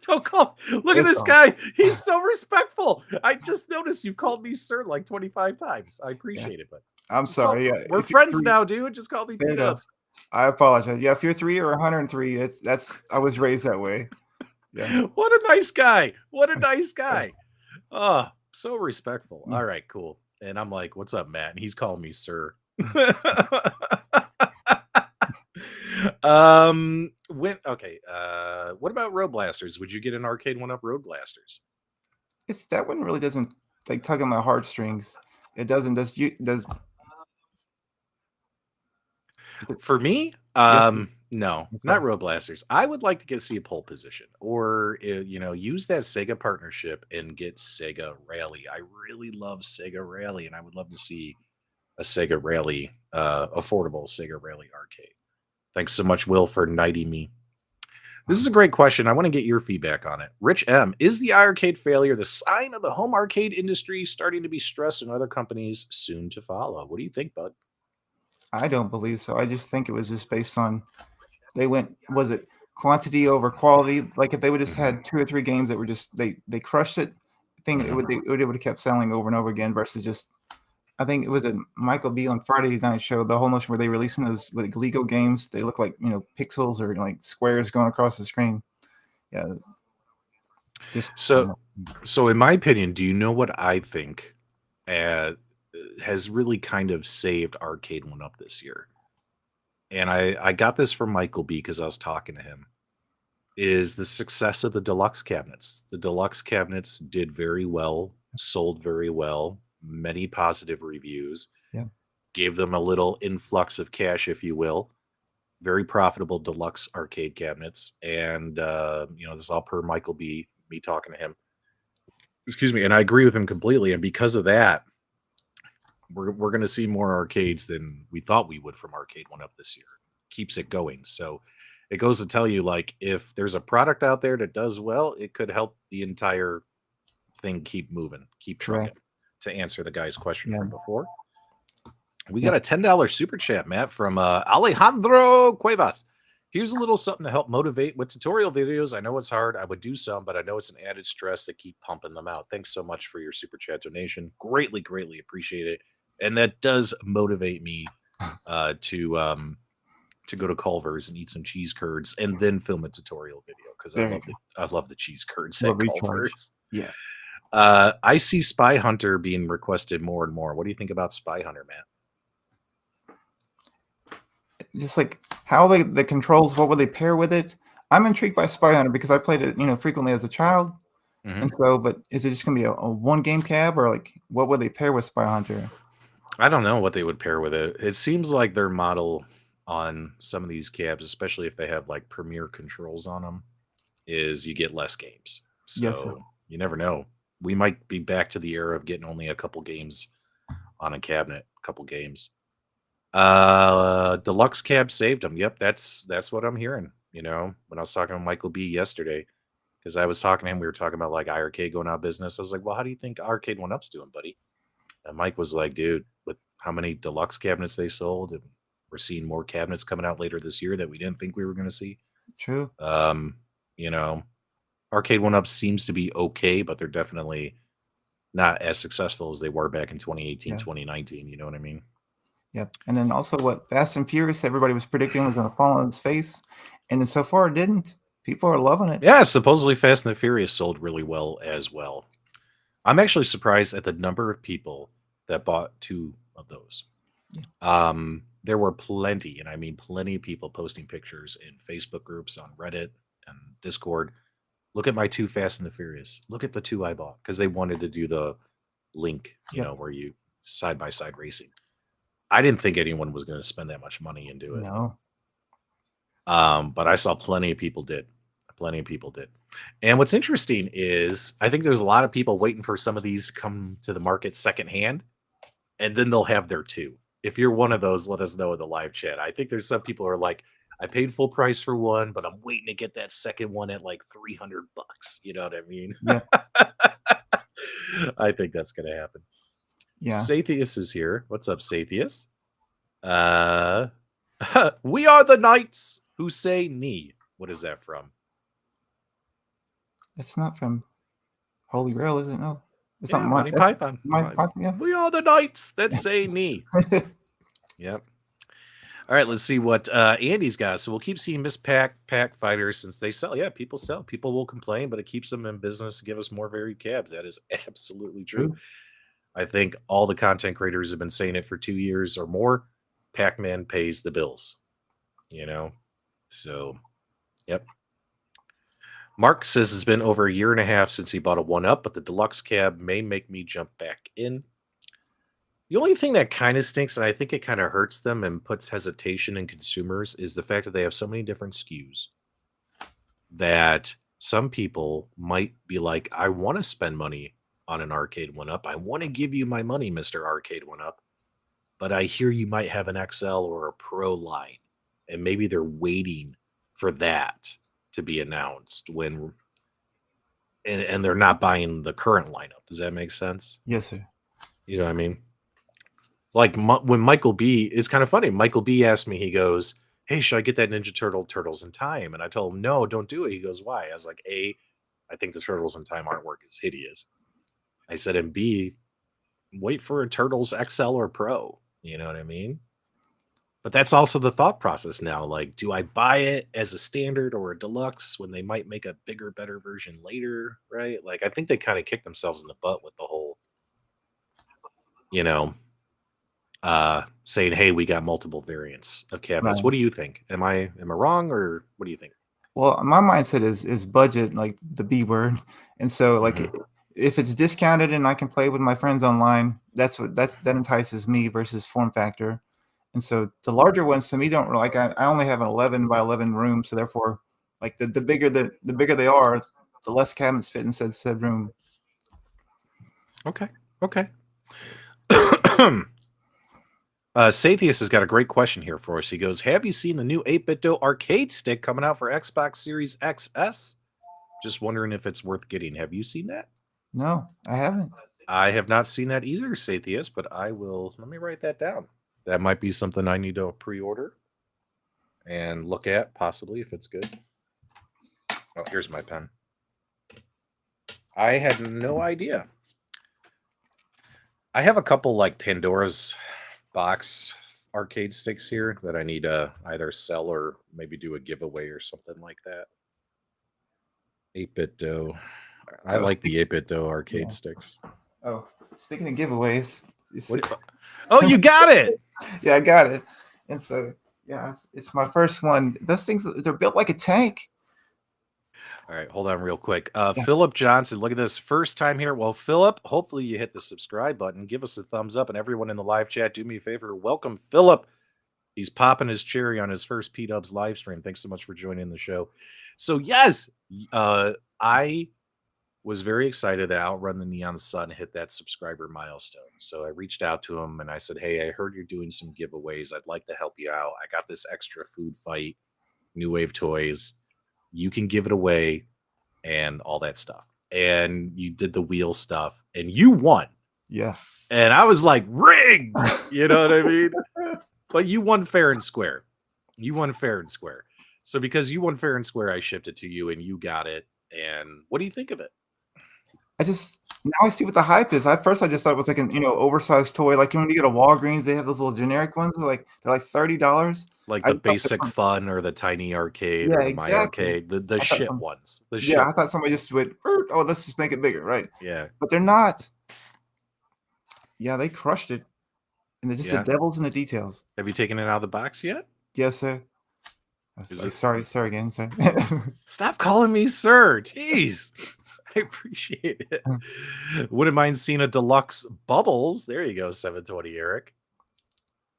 Don't call. Look at it's this all guy. He's so respectful. I just noticed you've called me sir like 25 times. I yeah. appreciate it, but I'm sorry. Yeah, we're if you're friends three, now, dude. Just call me fair P enough. Dubs. I apologize. Yeah, if you're 3 or 103, that's I was raised that way. Yeah. What a nice guy. What a nice guy. Oh, so respectful. All right, cool. And I'm like, what's up, Matt? And he's calling me sir. Okay, what about Road Blasters? Would you get an Arcade1Up Road Blasters? It's that one really doesn't like tug on my heartstrings. It doesn't. For me, Yes. no, I'm not sorry. Road Blasters. I would like to get see a pole position, or use that Sega partnership and get Sega Rally. I really love Sega Rally, and I would love to see a Sega Rally, affordable Sega Rally arcade. Thanks so much, Will, for knighting me. This is a great question. I want to get your feedback on it. Rich M, is the iArcade failure the sign of the home arcade industry starting to be stressed and other companies soon to follow? What do you think, bud? I don't believe so. I just think it was just based on they went. Was it quantity over quality? Like if they would just Hmm. had 2 or 3 games that were just they crushed it. I think Hmm. it would have kept selling over and over again versus just. I think it was a Michael B on Friday night show. The whole notion where they releasing those like Lego games. They look like pixels or like squares going across the screen. Yeah, just So, so in my opinion, do you know what I think uh, has really kind of saved Arcade1Up this year? And I got this from Michael B because I was talking to him. Is the success of the deluxe cabinets? The deluxe cabinets did very well, sold very well, many positive reviews, yeah, gave them a little influx of cash, if you will. Very profitable deluxe arcade cabinets, and this is all per Michael B. Me talking to him. Excuse me, and I agree with him completely. And because of that, we're going to see more arcades than we thought we would from Arcade1Up this year. Keeps it going. So it goes to tell you, like, if there's a product out there that does well, it could help the entire thing keep moving, keep trucking. correct. To answer the guy's question Yeah, from before, we got yep, a $10 super chat, Matt, from Alejandro Cuevas. Here's a little something to help motivate with tutorial videos. I know it's hard. I would do some, but I know it's an added stress to keep pumping them out. Thanks so much for your super chat donation. Greatly, greatly appreciate it. And that does motivate me uh, to um, to go to Culver's and eat some cheese curds and then film a tutorial video because there you go. I love the cheese curds Well, at recharge. Culver's. Yeah, I see Spy Hunter being requested more and more. What do you think about Spy Hunter, Matt? just like how the controls, what would they pair with it? I'm intrigued by Spy Hunter because I played it, frequently as a child, Hmm. and so. But is it just gonna be a one game cab or like what would they pair with Spy Hunter? I don't know what they would pair with it. It seems like their model on some of these cabs, especially if they have like premier controls on them, is you get less games. Yes, sir. So you never know. We might be back to the era of getting only a couple games on a cabinet, a couple games. Deluxe cab saved them. Yep, that's what I'm hearing. When I was talking to Michael B yesterday, because I was talking to him, we were talking about like iArcade going out of business. I was like, well, how do you think Arcade1Up's doing, buddy? And Mike was like, dude, with how many deluxe cabinets they sold, and we're seeing more cabinets coming out later this year that we didn't think we were going to see. True. Um, you know, Arcade1Up seems to be okay, but they're definitely not as successful as they were back in 2018, Yeah. 2019. You know what I mean? Yep. And then also what Fast and Furious everybody was predicting was going to fall on its face, and then so far it didn't. People are loving it. Yeah, supposedly Fast and the Furious sold really well as well. I'm actually surprised at the number of people that bought two of those. Yeah. There were plenty, and I mean plenty of people posting pictures in Facebook groups, on Reddit, and Discord. Look at my two Fast and the Furious. Look at the two I bought because they wanted to do the link, Yep. where you side by side racing. I didn't think anyone was going to spend that much money and do it. No. But I saw plenty of people did. Plenty of people did. And what's interesting is I think there's a lot of people waiting for some of these to come to the market secondhand, and then they'll have their two. If you're one of those, let us know in the live chat. I think there's some people who are like, I paid full price for one, but I'm waiting to get that second one at like $300. You know what I mean? Yep. I think that's going to happen. Yeah. Sathius is here. What's up, Sathius? Uh, we are the knights who say knee. What is that from? It's not from Holy Grail, is it? No. It's Yeah, not Monty Python. my yeah. We are the knights that say knee. Yep. All right, let's see what Andy's got. So we'll keep seeing Miss Pack Fighters since they sell. Yeah, people sell. People will complain, but it keeps them in business to give us more varied cabs. That is absolutely true. I think all the content creators have been saying it for 2 years or more. Pac-Man pays the bills. So Yep. Mark says it's been over a year and a half since he bought a 1-Up, but the deluxe cab may make me jump back in. The only thing that kind of stinks, and I think it kind of hurts them and puts hesitation in consumers, is the fact that they have so many different SKUs that some people might be like, I want to spend money on an Arcade1Up. I want to give you my money, Mr. Arcade1Up, but I hear you might have an XL or a Pro line, and maybe they're waiting for that to be announced when and they're not buying the current lineup. Does that make sense? Yes, sir. You know what I mean? Like when Michael B, it's kind of funny. Michael B asked me, he goes, "Hey, should I get that Ninja Turtles in Time?" And I told him, "No, don't do it." He goes, "Why?" I was like, "A, I think the Turtles in Time artwork is hideous." I said, "And B, wait for a Turtles XL or Pro." You know what I mean? But that's also the thought process now. Like, do I buy it as a standard or a deluxe when they might make a bigger, better version later? Right? Like, I think they kind of kicked themselves in the butt with the whole, you know, saying, "Hey, we got multiple variants of cabinets." Right. What do you think? Am I wrong, or what do you think? Well, my mindset is budget, like the B word, and so like Mhm. if it's discounted and I can play with my friends online, that entices me versus form factor. And so the larger ones to me don't like I only have an 11 by 11 room, so therefore, like the bigger they are, the less cabinets fit in said room. Okay. Okay. Sathius has got a great question here for us. He goes, "Have you seen the new 8BitDo arcade stick coming out for Xbox Series XS? Just wondering if it's worth getting. Have you seen that?" No, I haven't. I have not seen that either, Sathius, but I will. Let me write that down. That might be something I need to pre-order and look at, possibly, if it's good. Oh, here's my pen. I had no idea. I have a couple like Pandora's box arcade sticks here that I need to either sell or maybe do a giveaway or something like that. 8-bit dough. I Oh, like the 8-bit dough arcade yeah. sticks. Oh, speaking of giveaways, Oh, you got it. yeah, I got it. And so yeah, it's my first one. Those things they're built like a tank. All right, hold on real quick. Yeah. Philip Johnson, look at this. First time here. Well, Philip, hopefully you hit the subscribe button. Give us a thumbs up. And everyone in the live chat, do me a favor. Welcome, Philip. He's popping his cherry on his first P-Dubs live stream. Thanks so much for joining the show. So, yes, I was very excited that Outrun the Neon Sun hit that subscriber milestone. So I reached out to him and I said, "Hey, I heard you're doing some giveaways. I'd like to help you out. I got this extra food fight, New Wave toys. You can give it away and all that stuff." And you did the wheel stuff and you won. Yeah. And I was like, rigged. You know what I mean? But you won fair and square. You won fair and square. So because you won fair and square, I shipped it to you and you got it. And what do you think of it? I just now I see what the hype is. At first, I just thought it was like an oversized toy. Like when you go to Walgreens, they have those little generic ones. They're like $30. Like I the just thought basic fun or the tiny arcade yeah, or the my exactly. arcade, the I thought shit ones. The yeah, shit I thought somebody ones. just went, "Er, oh, let's just make it bigger, right?" Yeah. But they're not. Yeah, they crushed it, and they're just the Yeah. devils in the details. Have you taken it out of the box yet? Yes, sir. Is it Sorry again, sir. Stop calling me sir. Jeez. I appreciate it. Wouldn't mind seeing a deluxe bubbles. There you go, 720 Eric.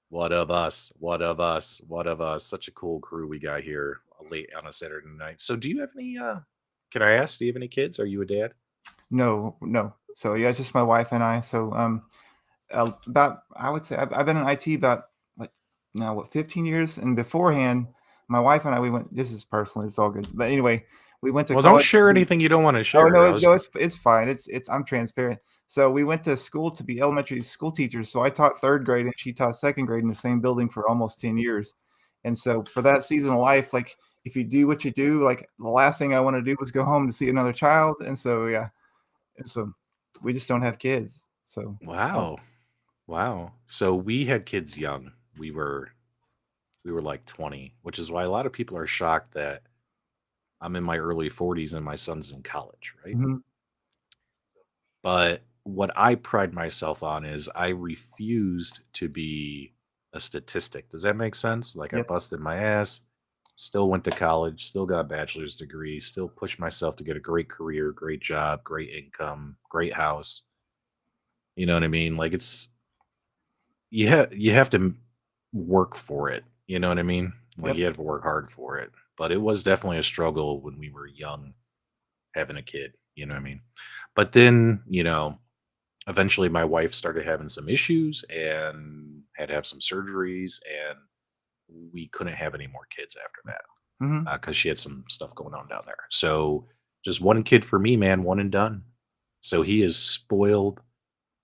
What of us? What of us? What of us? Such a cool crew we got here late on a Saturday night. So do you have any can I ask, do you have any kids? Are you a dad? No, no. So yeah, it's just my wife and I. So about I would say I've been in IT about like now what 15 years, and beforehand, my wife and I we went. This is personal. It's all good. But anyway, we went to Well, don't college. share anything you don't want to Oh share. no, I was no, it's fine. It's I'm transparent. So we went to school to be elementary school teachers. So I taught third grade and she taught second grade in the same building for almost 10 years. And so for that season of life, like if you do what you do, like the last thing I want to do was go home to see another child. And so yeah, and so we just don't have kids. So wow. Wow. So we had kids young. We were like 20, which is why a lot of people are shocked that I'm in my early 40s and my son's in college, right? mhm, But what I pride myself on is I refused to be a statistic. Does that make sense? Like I yep, busted my ass. Still went to college, still got a bachelor's degree, still pushed myself to get a great career, great job, great income, great house. You know what I mean? Like it's you have to work for it. You know what I mean? Like Yep. you have to work hard for it. But it was definitely a struggle when we were young having a kid. You know what I mean? But then, eventually my wife started having some issues and had to have some surgeries, and we couldn't have any more kids after that Hmm. because she had some stuff going on down there. So just one kid for me, man, one and done. So he is spoiled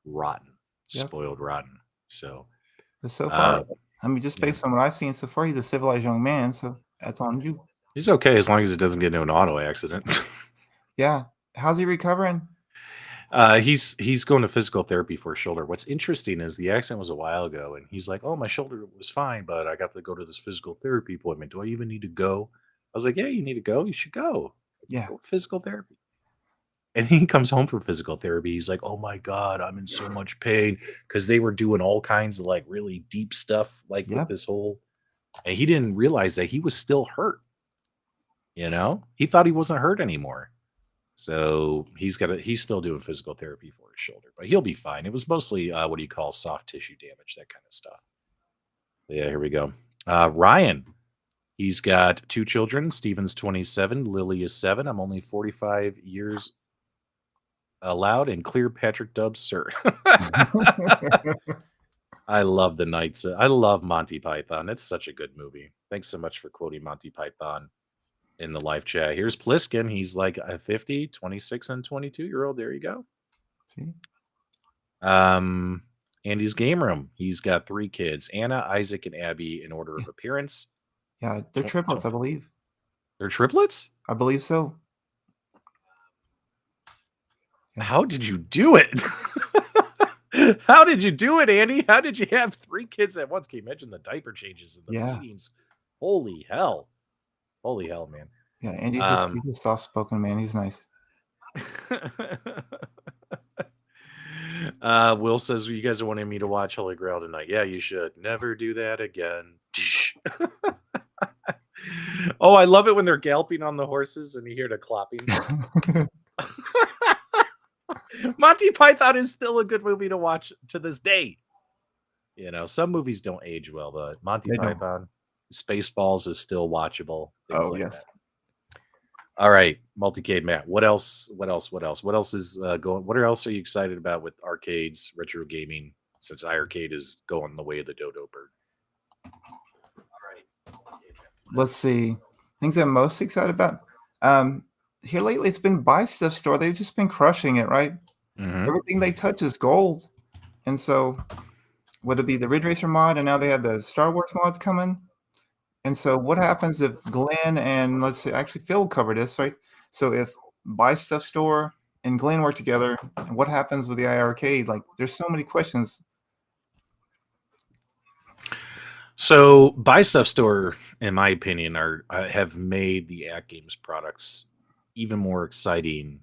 rotten, Yep. spoiled rotten. So But so far, uh, I mean, just yeah, based on what I've seen so far, he's a civilized young man. So that's on you. he's okay as long as it doesn't get into an auto accident. Yeah. How's he recovering? He's going to physical therapy for his shoulder. What's interesting is the accident was a while ago, and he's like, "Oh, my shoulder was fine, but I got to go to this physical therapy appointment. Do I even need to go?" I was like, "Yeah, you need to go. You should go. Yeah. Go to physical therapy." And he comes home from physical therapy. He's like, "Oh my god, I'm in so much pain," because they were doing all kinds of like really deep stuff, like with Yep. this whole. And he didn't realize that he was still hurt. He thought he wasn't hurt anymore. So he's still doing physical therapy for his shoulder, but he'll be fine. It was mostly what do you call soft tissue damage, that kind of stuff. Yeah, here we go. Ryan, he's got two children. Steven's 27, Lily is 7. I'm only 45 years allowed and clear Patrick Dubs, sir. I love the Knights. I love Monty Python. It's such a good movie. Thanks so much for quoting Monty Python in the live chat. Here's Pliskin. He's like a 50, 26, and 22-year-old. There you go. See? Um, Andy's game room. He's got 3 kids: Anna, Isaac, and Abby in order Yeah. of appearance. Yeah. They're triplets, I believe. They're triplets? I believe so. Yeah. How did you do it? How did you do it, Andy? How did you have 3 kids at once? Can you imagine the diaper changes and the Yeah. feedings? Holy hell. Holy hell, man. Yeah. Andy's just, Um, he's a soft spoken man. He's nice. Will says you guys are wanting me to watch Holy Grail tonight. Yeah, you should. Never do that again. Oh, I love it when they're galloping on the horses and you hear the clopping. Monty Python is still a good movie to watch to this day. Some movies don't age well, but Monty They don't. Python, Spaceballs is still watchable. Things Oh, like yes. that. All right, Multicade Matt. What else? What else? What else? What else is going? What else are you excited about with arcades, retro gaming? Since iArcade is going the way of the dodo bird. All right, Multicade Matt. Let's see. Things I'm most excited about. Here lately, it's been Buy Stuff Store. They've just been crushing it, right? Mhm. Everything they touch is gold. And so, whether it be the Ridge Racer mod, and now they have the Star Wars mods coming. And so, what happens if Glenn and let's say actually Phil covered this, right? So, if Buy Stuff Store and Glenn work together, and what happens with the iArcade? Like, there's so many questions. So, Buy Stuff Store, in my opinion, have made the AtGames products even more exciting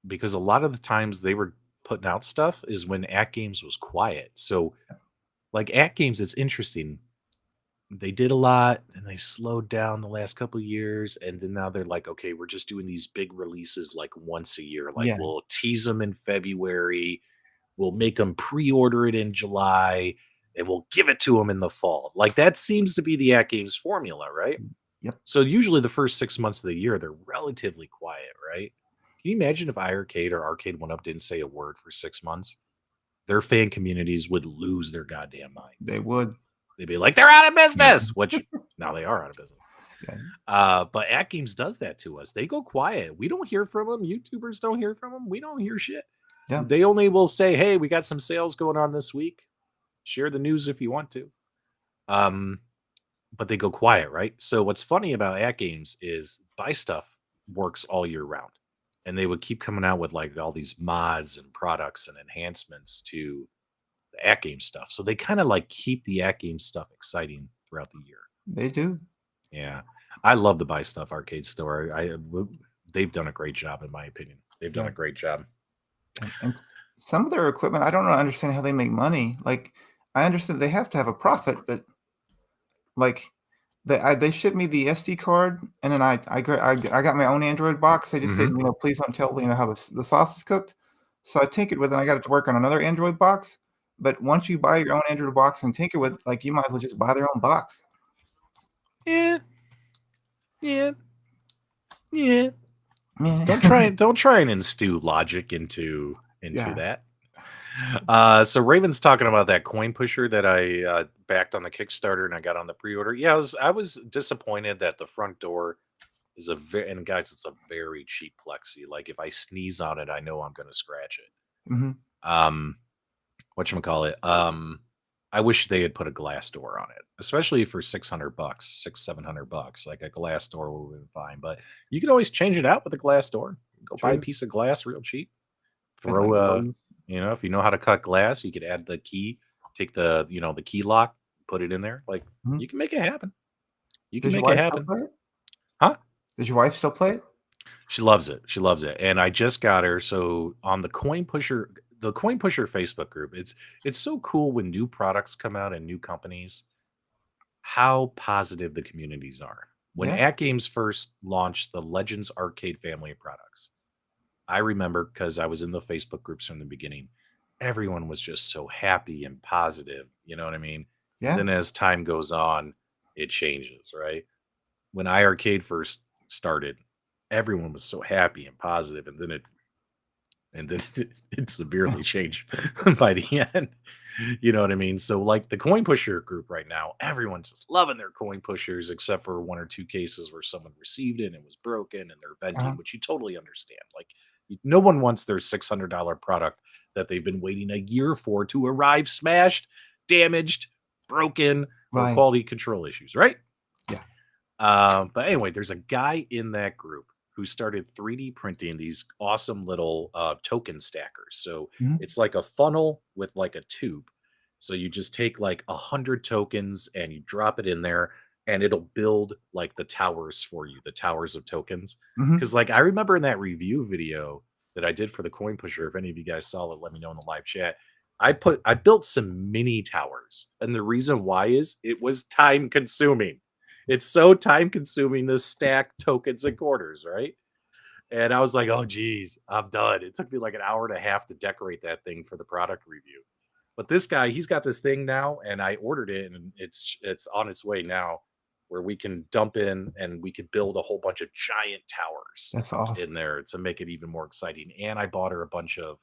because a lot of the times they were putting out stuff is when AtGames was quiet. So, like AtGames, it's interesting. They did a lot and they slowed down the last couple of years, and then now they're like, okay, we're just doing these big releases like once a year. Like Yeah, we'll tease them in February, we'll make them pre-order it in July, and we'll give it to them in the fall. Like that seems to be the AtGames formula, right? yep, So usually the first 6 months of the year they're relatively quiet, right? Can you imagine if iArcade or Arcade1Up didn't say a word for 6 months? Their fan communities would lose their goddamn they minds. would. They'd be like, they're out of business, which now they are out of business. Yeah. But AtGames does that to us. They go quiet. We don't hear from them. YouTubers don't hear from them. We don't hear shit. Yeah. They only will say, hey, we got some sales going on this week. Share the news if you want to. But they go quiet, right? So what's funny about AtGames is Buy Stuff works all year round. And they would keep coming out with like all these mods and products and enhancements to the AtGames stuff. So they kind of like keep the AtGames stuff exciting throughout the year. They do. Yeah. I love the Buy Stuff arcade store. They've done a great job in my opinion. They've done Yeah. a great job. And some of their equipment, I don't understand how they make money. Like, I understand they have to have a profit, but like They shipped me the SD card, and then I got my own Android box. They just said, Mhm. "Please don't tell, how the sauce is cooked." So I tinkered with it, and I got it to work on another Android box. But once you buy your own Android box and tinker with, you might as well just buy their own box. Yeah. Yeah. Yeah. Yeah. Don't try and instill logic into Yeah. that. So Raven's talking about that coin pusher that I backed on the Kickstarter and I got on the pre-order. Yeah, I was disappointed that the front door is a very, and guys, it's a very cheap plexi. Like if I sneeze on it, I know I'm going to scratch it. Mhm. Um, whatchamacallit? I wish they had put a glass door on it, especially for 600 bucks, 700 bucks. Like a glass door would have been fine, but you can always change it out with a glass door. Go buy a True. piece of glass real cheap. It's Throw rose. if you know how to cut glass, you could add the key, take the key lock, put it in there. Like Mhm. you can make it happen. You can Does your make it wife still happen. play it? Huh? Does your wife still play it? She loves it. She loves it. And I just got her so on the Coin Pusher Facebook group. It's so cool when new products come out and new companies, how positive the communities are. When Yeah. AtGames first launched the Legends Arcade family of products, I remember because I was in the Facebook groups from the beginning, everyone was just so happy and positive. You know what I mean? And Yeah. then as time goes on, it changes, right? When iArcade first started, everyone was so happy and positive, and then it severely changed by the end. You know what I mean? So, like the coin pusher group right now, everyone's just loving their coin pushers, except for one or two cases where someone received it and it was broken and they're Uh-huh. venting, which you totally understand. Like, no one wants their $600 product that they've been waiting a year for to arrive smashed, damaged, broken, or Right. quality control issues, right? Yeah. But anyway, there's a guy in that group who started 3D printing these awesome little token stackers. So Mhm. it's like a funnel with like a tube. So you just take like 100 tokens and you drop it in there, and it'll build like the towers for you, the towers of tokens. Mhm. Because like I remember in that review video that I did for the coin pusher, if any of you guys saw it, let me know in the live chat. I built some mini towers, and the reason why is it was time consuming. It's so time consuming to stack tokens and quarters, right? And I was like, oh geez, I'm done. It took me like an hour and a half to decorate that thing for the product review. But this guy, he's got this thing now, and I ordered it, and it's on its way now, where we can dump in and we could build a whole bunch of giant towers That's awesome. in there to make it even more exciting. And I bought her a bunch of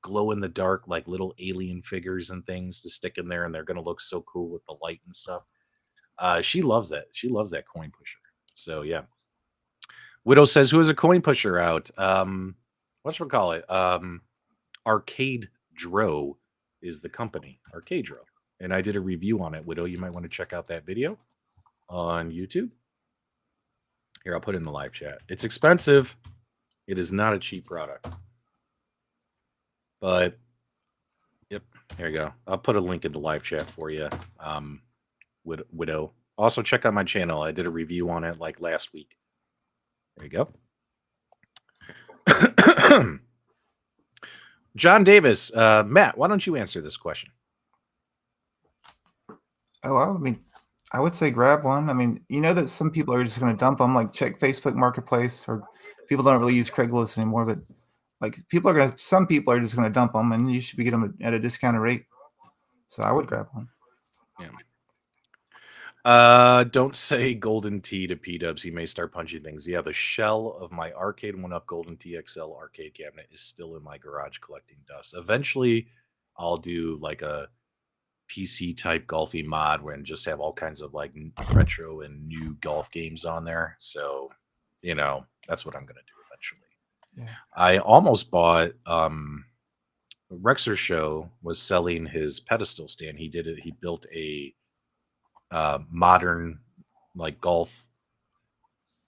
glow in the dark, like little alien figures and things to stick in there, and they're gonna look so cool with the light and stuff. She loves that. She loves that coin pusher. So yeah. Widow says, "Who is a coin pusher out?" What should we call it? Arcade Dro is the company. Arcade Dro, and I did a review on it. Widow, you might want to check out that video on YouTube. Here, I'll put it in the live chat. It's expensive. It is not a cheap product, but yep. Here you go. I'll put a link in the live chat for you. Widow. Also, check out my channel. I did a review on it like last week. There you go. John Davis, Matt, why don't you answer this question? Oh, I mean, I would say grab one. I mean, you know that some people are just going to dump them. Like check Facebook Marketplace, or people don't really use Craigslist anymore. But like some people are just going to dump them, and you should be getting them at a discounted rate. So I would grab one. Yeah. Don't say golden T to P Dubs. He may start punching things. Yeah, the shell of my Arcade1Up Golden TXL arcade cabinet is still in my garage collecting dust. Eventually, I'll do like a PC type golfy mod where and just have all kinds of like retro and new golf games on there. So, that's what I'm gonna do eventually. Yeah. I almost bought Rexer Show was selling his pedestal stand. He did it. He built a modern like golf.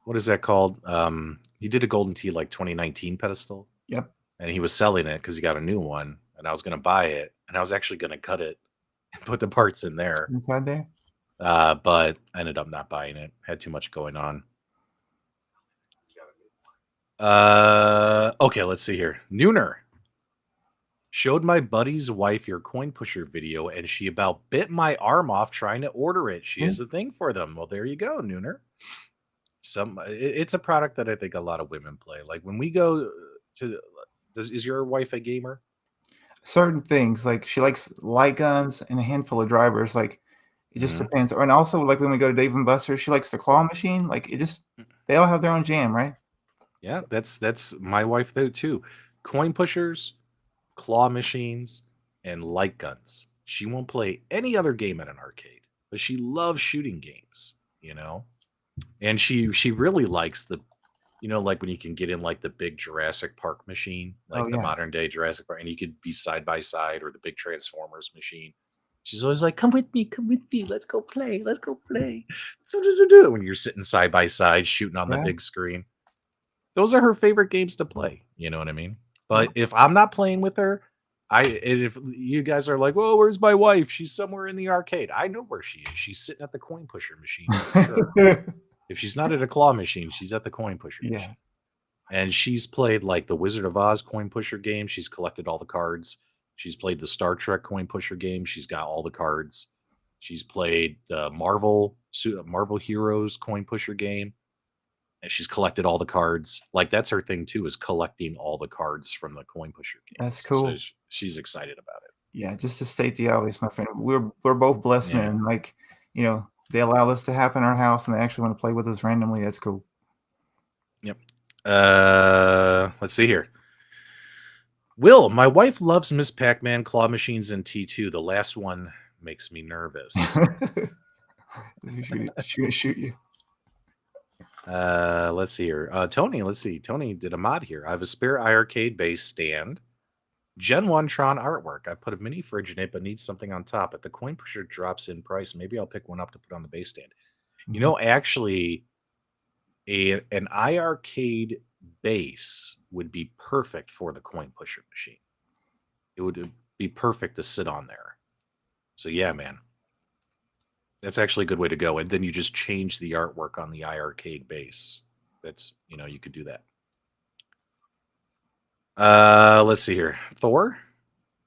What is that called? He did a Golden Tee like 2019 pedestal, Yep. and he was selling it because he got a new one, and I was going to buy it, and I was actually going to cut it and put the parts in there, Inside there. but I ended up not buying it. Had too much going on. Okay, let's see here. Nooner. Showed my buddy's wife your coin pusher video, and she about bit my arm off trying to order it. She Yeah. has a thing for them. Well, there you go, Nooner. It's a product that I think a lot of women play. Like when we go to, is your wife a gamer? Certain things, like, she likes light guns and a handful of drivers, like, it just Mhm. depends. And also, like, when we go to Dave& and Buster's, she likes the claw machine, like, it just they all have their own jam, right? Yeah, that's my wife though too. Coin pushers, claw machines, and light guns. She won't play any other game at an arcade, but she loves shooting games, you know? And she really likes the, like when you can get in like the big Jurassic Park machine, Oh, like the yeah. modern day Jurassic Park, and you could be side by side, or the big Transformers machine. She's always like, come with me, let's go play, let's go play." When you're sitting side by side shooting on the Yeah, big screen. Those are her favorite games to play, you know what I mean? yeah. But if I'm not playing with her, and if you guys are like, "Well, where's my wife? She's somewhere in the arcade." I know where she is. She's sitting at the coin pusher machine for sure. If she's not at a claw machine, she's at the coin pusher Yeah, machine. And she's played like the Wizard of Oz coin pusher game. She's collected all the cards. She's played the Star Trek coin pusher game. She's got all the cards. She's played the Marvel Heroes coin pusher game, and she's collected all the cards. Like that's her thing too, is collecting all the cards from the coin pusher that's games. So cool. she's excited about it. Yeah, just to state the obvious, my friend, we're both blessed Yeah. men, like, they allow this to happen in our house, and they actually wanna play with us randomly, that's cool. Yep. Let's see here. Will, my wife loves Miss Pac-Man, claw machines, and T2. The last one makes me nervous. She gonna shoot you. Let's see here. Tony, let's see. Tony did a mod here. I have a spare iArcade base stand. Gen 1 Tron artwork. I put a mini fridge in it, but need something on top. If the coin pusher drops in price, maybe I'll pick one up to put on the base stand. Mhm. Actually, an iArcade base would be perfect for the coin pusher machine. It would be perfect to sit on there. So yeah, man. That's actually a good way to go. And then you just change the artwork on the iArcade base. That's, you could do that. Let's see here. Thor.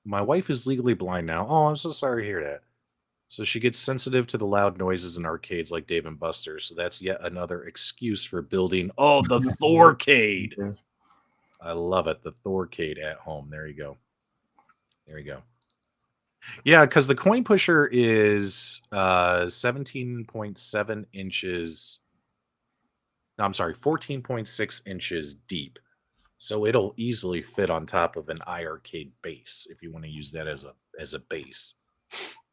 My wife is legally blind now. Oh, I'm so sorry to hear that. So she gets sensitive to the loud noises in arcades like Dave and Buster's. So that's yet another excuse for building. Oh, the Thorcade. Yeah. I love it. The Thorcade at home. There you go. There you go. Yeah, because the coin pusher is 17.7 inches. No, I'm sorry, 14.6 inches deep. So it'll easily fit on top of an iArcade base if you want to use that as a base.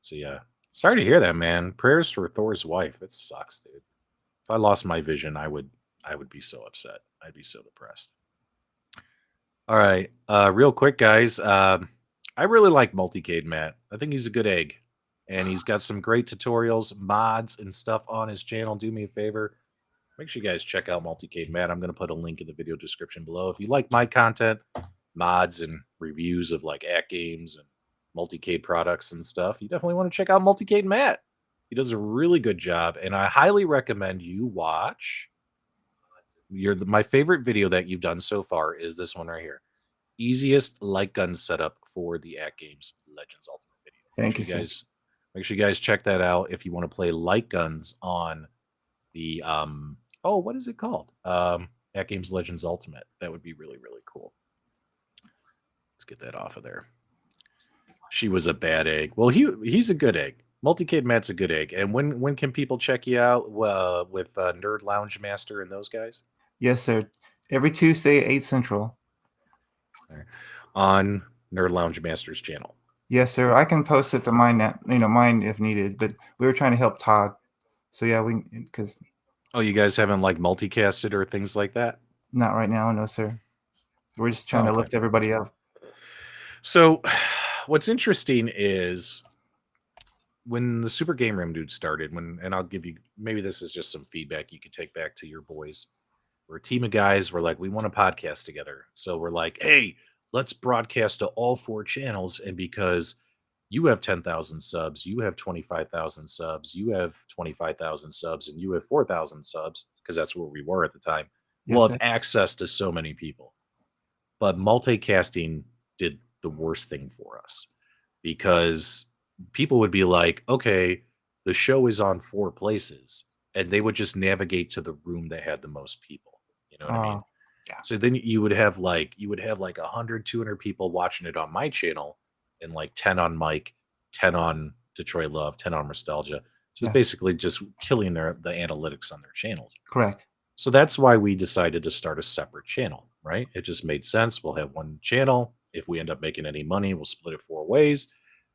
So yeah. Sorry to hear that, man. Prayers for Thor's wife. That sucks, dude. If I lost my vision, I would be so upset. I'd be so depressed. All right. Real quick, guys. I really like Multicade Matt. I think he's a good egg. And he's got some great tutorials, mods, and stuff on his channel. Do me a favor. Make sure you guys check out Multicade Matt. I'm going to put a link in the video description below. If you like my content, mods and reviews of like AtGames and Multicade products and stuff, you definitely want to check out Multicade Matt. He does a really good job, and I highly recommend you watch. My favorite video that you've done so far is this one right here. Easiest light gun setup for the AtGames Legends Ultimate video. Thank you, sir. Make sure you guys check that out if you want to play light guns on the what is it called? AtGames Legends Ultimate. That would be really, really cool. Let's get that off of there. She was a bad egg. Well, he's a good egg. Multicade Matt's a good egg. And when can people check you out with Nerd Lounge Master and those guys? Yes, sir. Every Tuesday at 8 Central. On Nerd Lounge Master's channel. Yes, sir. I can post it to mine if needed, but we were trying to help Todd. So yeah, because Oh, you guys haven't like multicasted or things like that? not right now, no, sir. We're just trying to Okay. lift everybody up. So what's interesting is when the Super Game Room dude started, and I'll give you, maybe this is just some feedback you could take back to your boys. We're a team of guys. We're like, we want to podcast together. So we're like, hey, let's broadcast to all 4 channels. And because you have 10,000 subs, you have 25,000 subs, you have 25,000 subs, and you have 4,000 subs, because that's where we were at the time, Yes, we'll sir. have access to so many people. But multicasting did the worst thing for us because people would be like, okay, the show is on 4 places, and they would just navigate to the room that had the most people. You know what I Uh, mean? yeah. So then you would have like 100, 200 people watching it on my channel, and like 10 on Mike, 10 on Detroit Love, 10 on Nostalgia. So it's Yeah. basically just killing the analytics on their channels. Correct. So that's why we decided to start a separate channel, right? It just made sense. We'll have one channel. If we end up making any money, we'll split it 4 ways.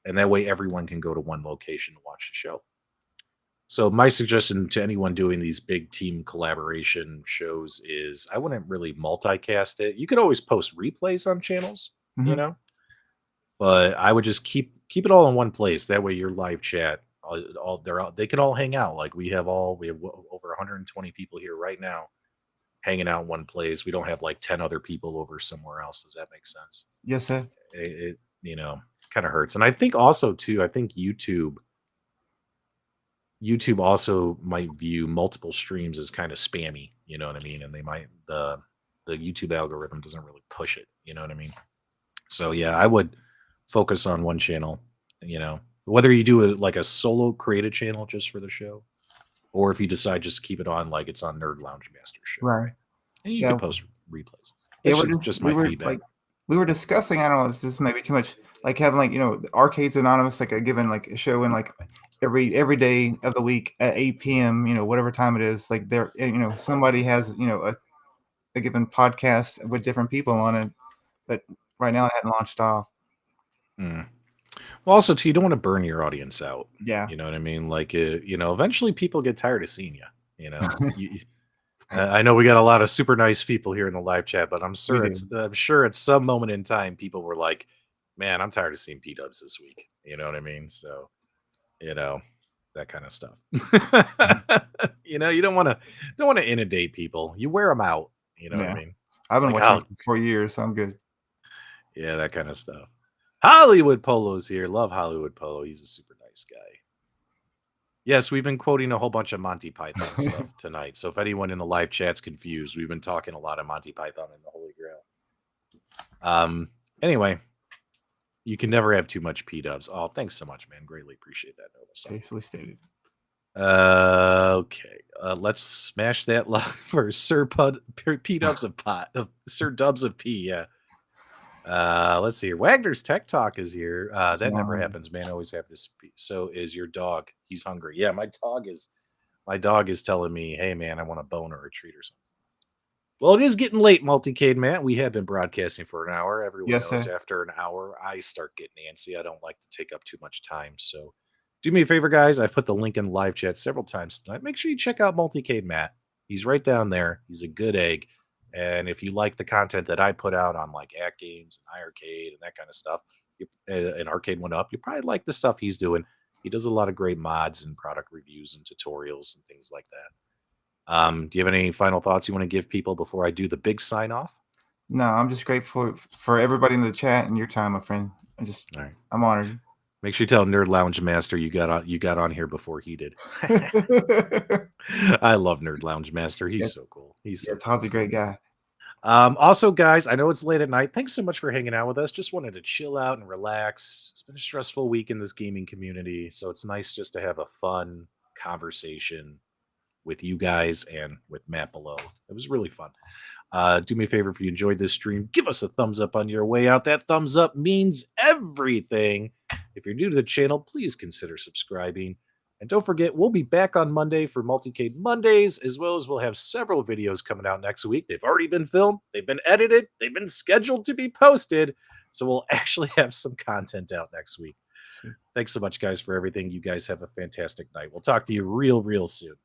And that way everyone can go to one location to watch the show. So my suggestion to anyone doing these big team collaboration shows is I wouldn't really multicast it. You could always post replays on channels, you Hmm. know, but I would just keep it all in one place. That way your live chat, they can all hang out. Like we have over 120 people here right now hanging out in one place. We don't have like 10 other people over somewhere else. Does that make sense? Yes, sir. It kind of hurts. And I think also too, I think YouTube also might view multiple streams as kind of spammy, you know what I mean? And they might the YouTube algorithm doesn't really push it, you know what I mean? So yeah, I would focus on one channel, you know. Whether you do like a solo created channel just for the show, or if you decide just to keep it on like it's on Nerd Lounge Master show, Right. right? And you Yeah. could post replays. Yeah. That's We're just we my were feedback. like, we were discussing. I don't know. It's just maybe too much. Like having like the Arcades Anonymous, like a given like a show in like every day of the week at 8 p.m. Whatever time it is. Like there, somebody has a given podcast with different people on it, but right now it hadn't launched off. Mm. Well, also too, you don't want to burn your audience out. Yeah. You know what I mean? Like, eventually people get tired of seeing you. You know, I know we got a lot of super nice people here in the live chat, but We do. I'm sure at some moment in time, people were like, "Man, I'm tired of seeing P Dubs this week." You know what I mean? So, you know, that kind of stuff. Mhm. You don't want to inundate people. You wear them out. You know what I Yeah. mean? I've been Like, watching oh, it for 4 years, so I'm good. yeah, that kind of stuff. Hollywood Polo's here. Love Hollywood Polo. He's a super nice guy. Yes, we've been quoting a whole bunch of Monty Python stuff tonight. So if anyone in the live chat's confused, we've been talking a lot of Monty Python and the Holy Grail. Anyway, you can never have too much P Dubs. Oh, thanks so much, man. Greatly appreciate that, Nova. Tastefully stated. Okay. Let's smash that love for P Dubs of Pot of Sir Dubs of P. Yeah. Let's see here. Wagner's Tech Talk is here. That never Wow. happens, man. Always have this. So is your dog. He's hungry. Yeah, my dog is telling me, hey man, I want a bone or a treat or something. Well, it is getting late, Multicade Matt. We have been broadcasting for an hour. Everyone Yes, knows sir. after an hour, I start getting antsy. I don't like to take up too much time. So do me a favor, guys. I've put the link in the live chat several times tonight. Make sure you check out Multicade Matt. He's right down there. He's a good egg. And if you like the content that I put out on like AtGames and iArcade and that kind of stuff, and Arcade1Up, you probably like the stuff he's doing. He does a lot of great mods and product reviews and tutorials and things like that. Do you have any final thoughts you want to give people before I do the big sign off? No, I'm just grateful for everybody in the chat and your time, my friend. All right. I'm honored. Make sure you tell Nerd Lounge Master you got on here before he did. I love Nerd Lounge Master. He's Yes, so cool. He's so yes, cool. Todd's a great guy. Also, guys, I know it's late at night. Thanks so much for hanging out with us. Just wanted to chill out and relax. It's been a stressful week in this gaming community, so it's nice just to have a fun conversation with you guys and with Matt below. It was really fun. Do me a favor if you enjoyed this stream, give us a thumbs up on your way out. That thumbs up means everything. If you're new to the channel, please consider subscribing. And don't forget, we'll be back on Monday for Multicade Mondays, as well as we'll have several videos coming out next week. They've already been filmed, they've been edited, they've been scheduled to be posted. So we'll actually have some content out next week. Sweet. Thanks so much, guys, for everything. You guys have a fantastic night. We'll talk to you real soon.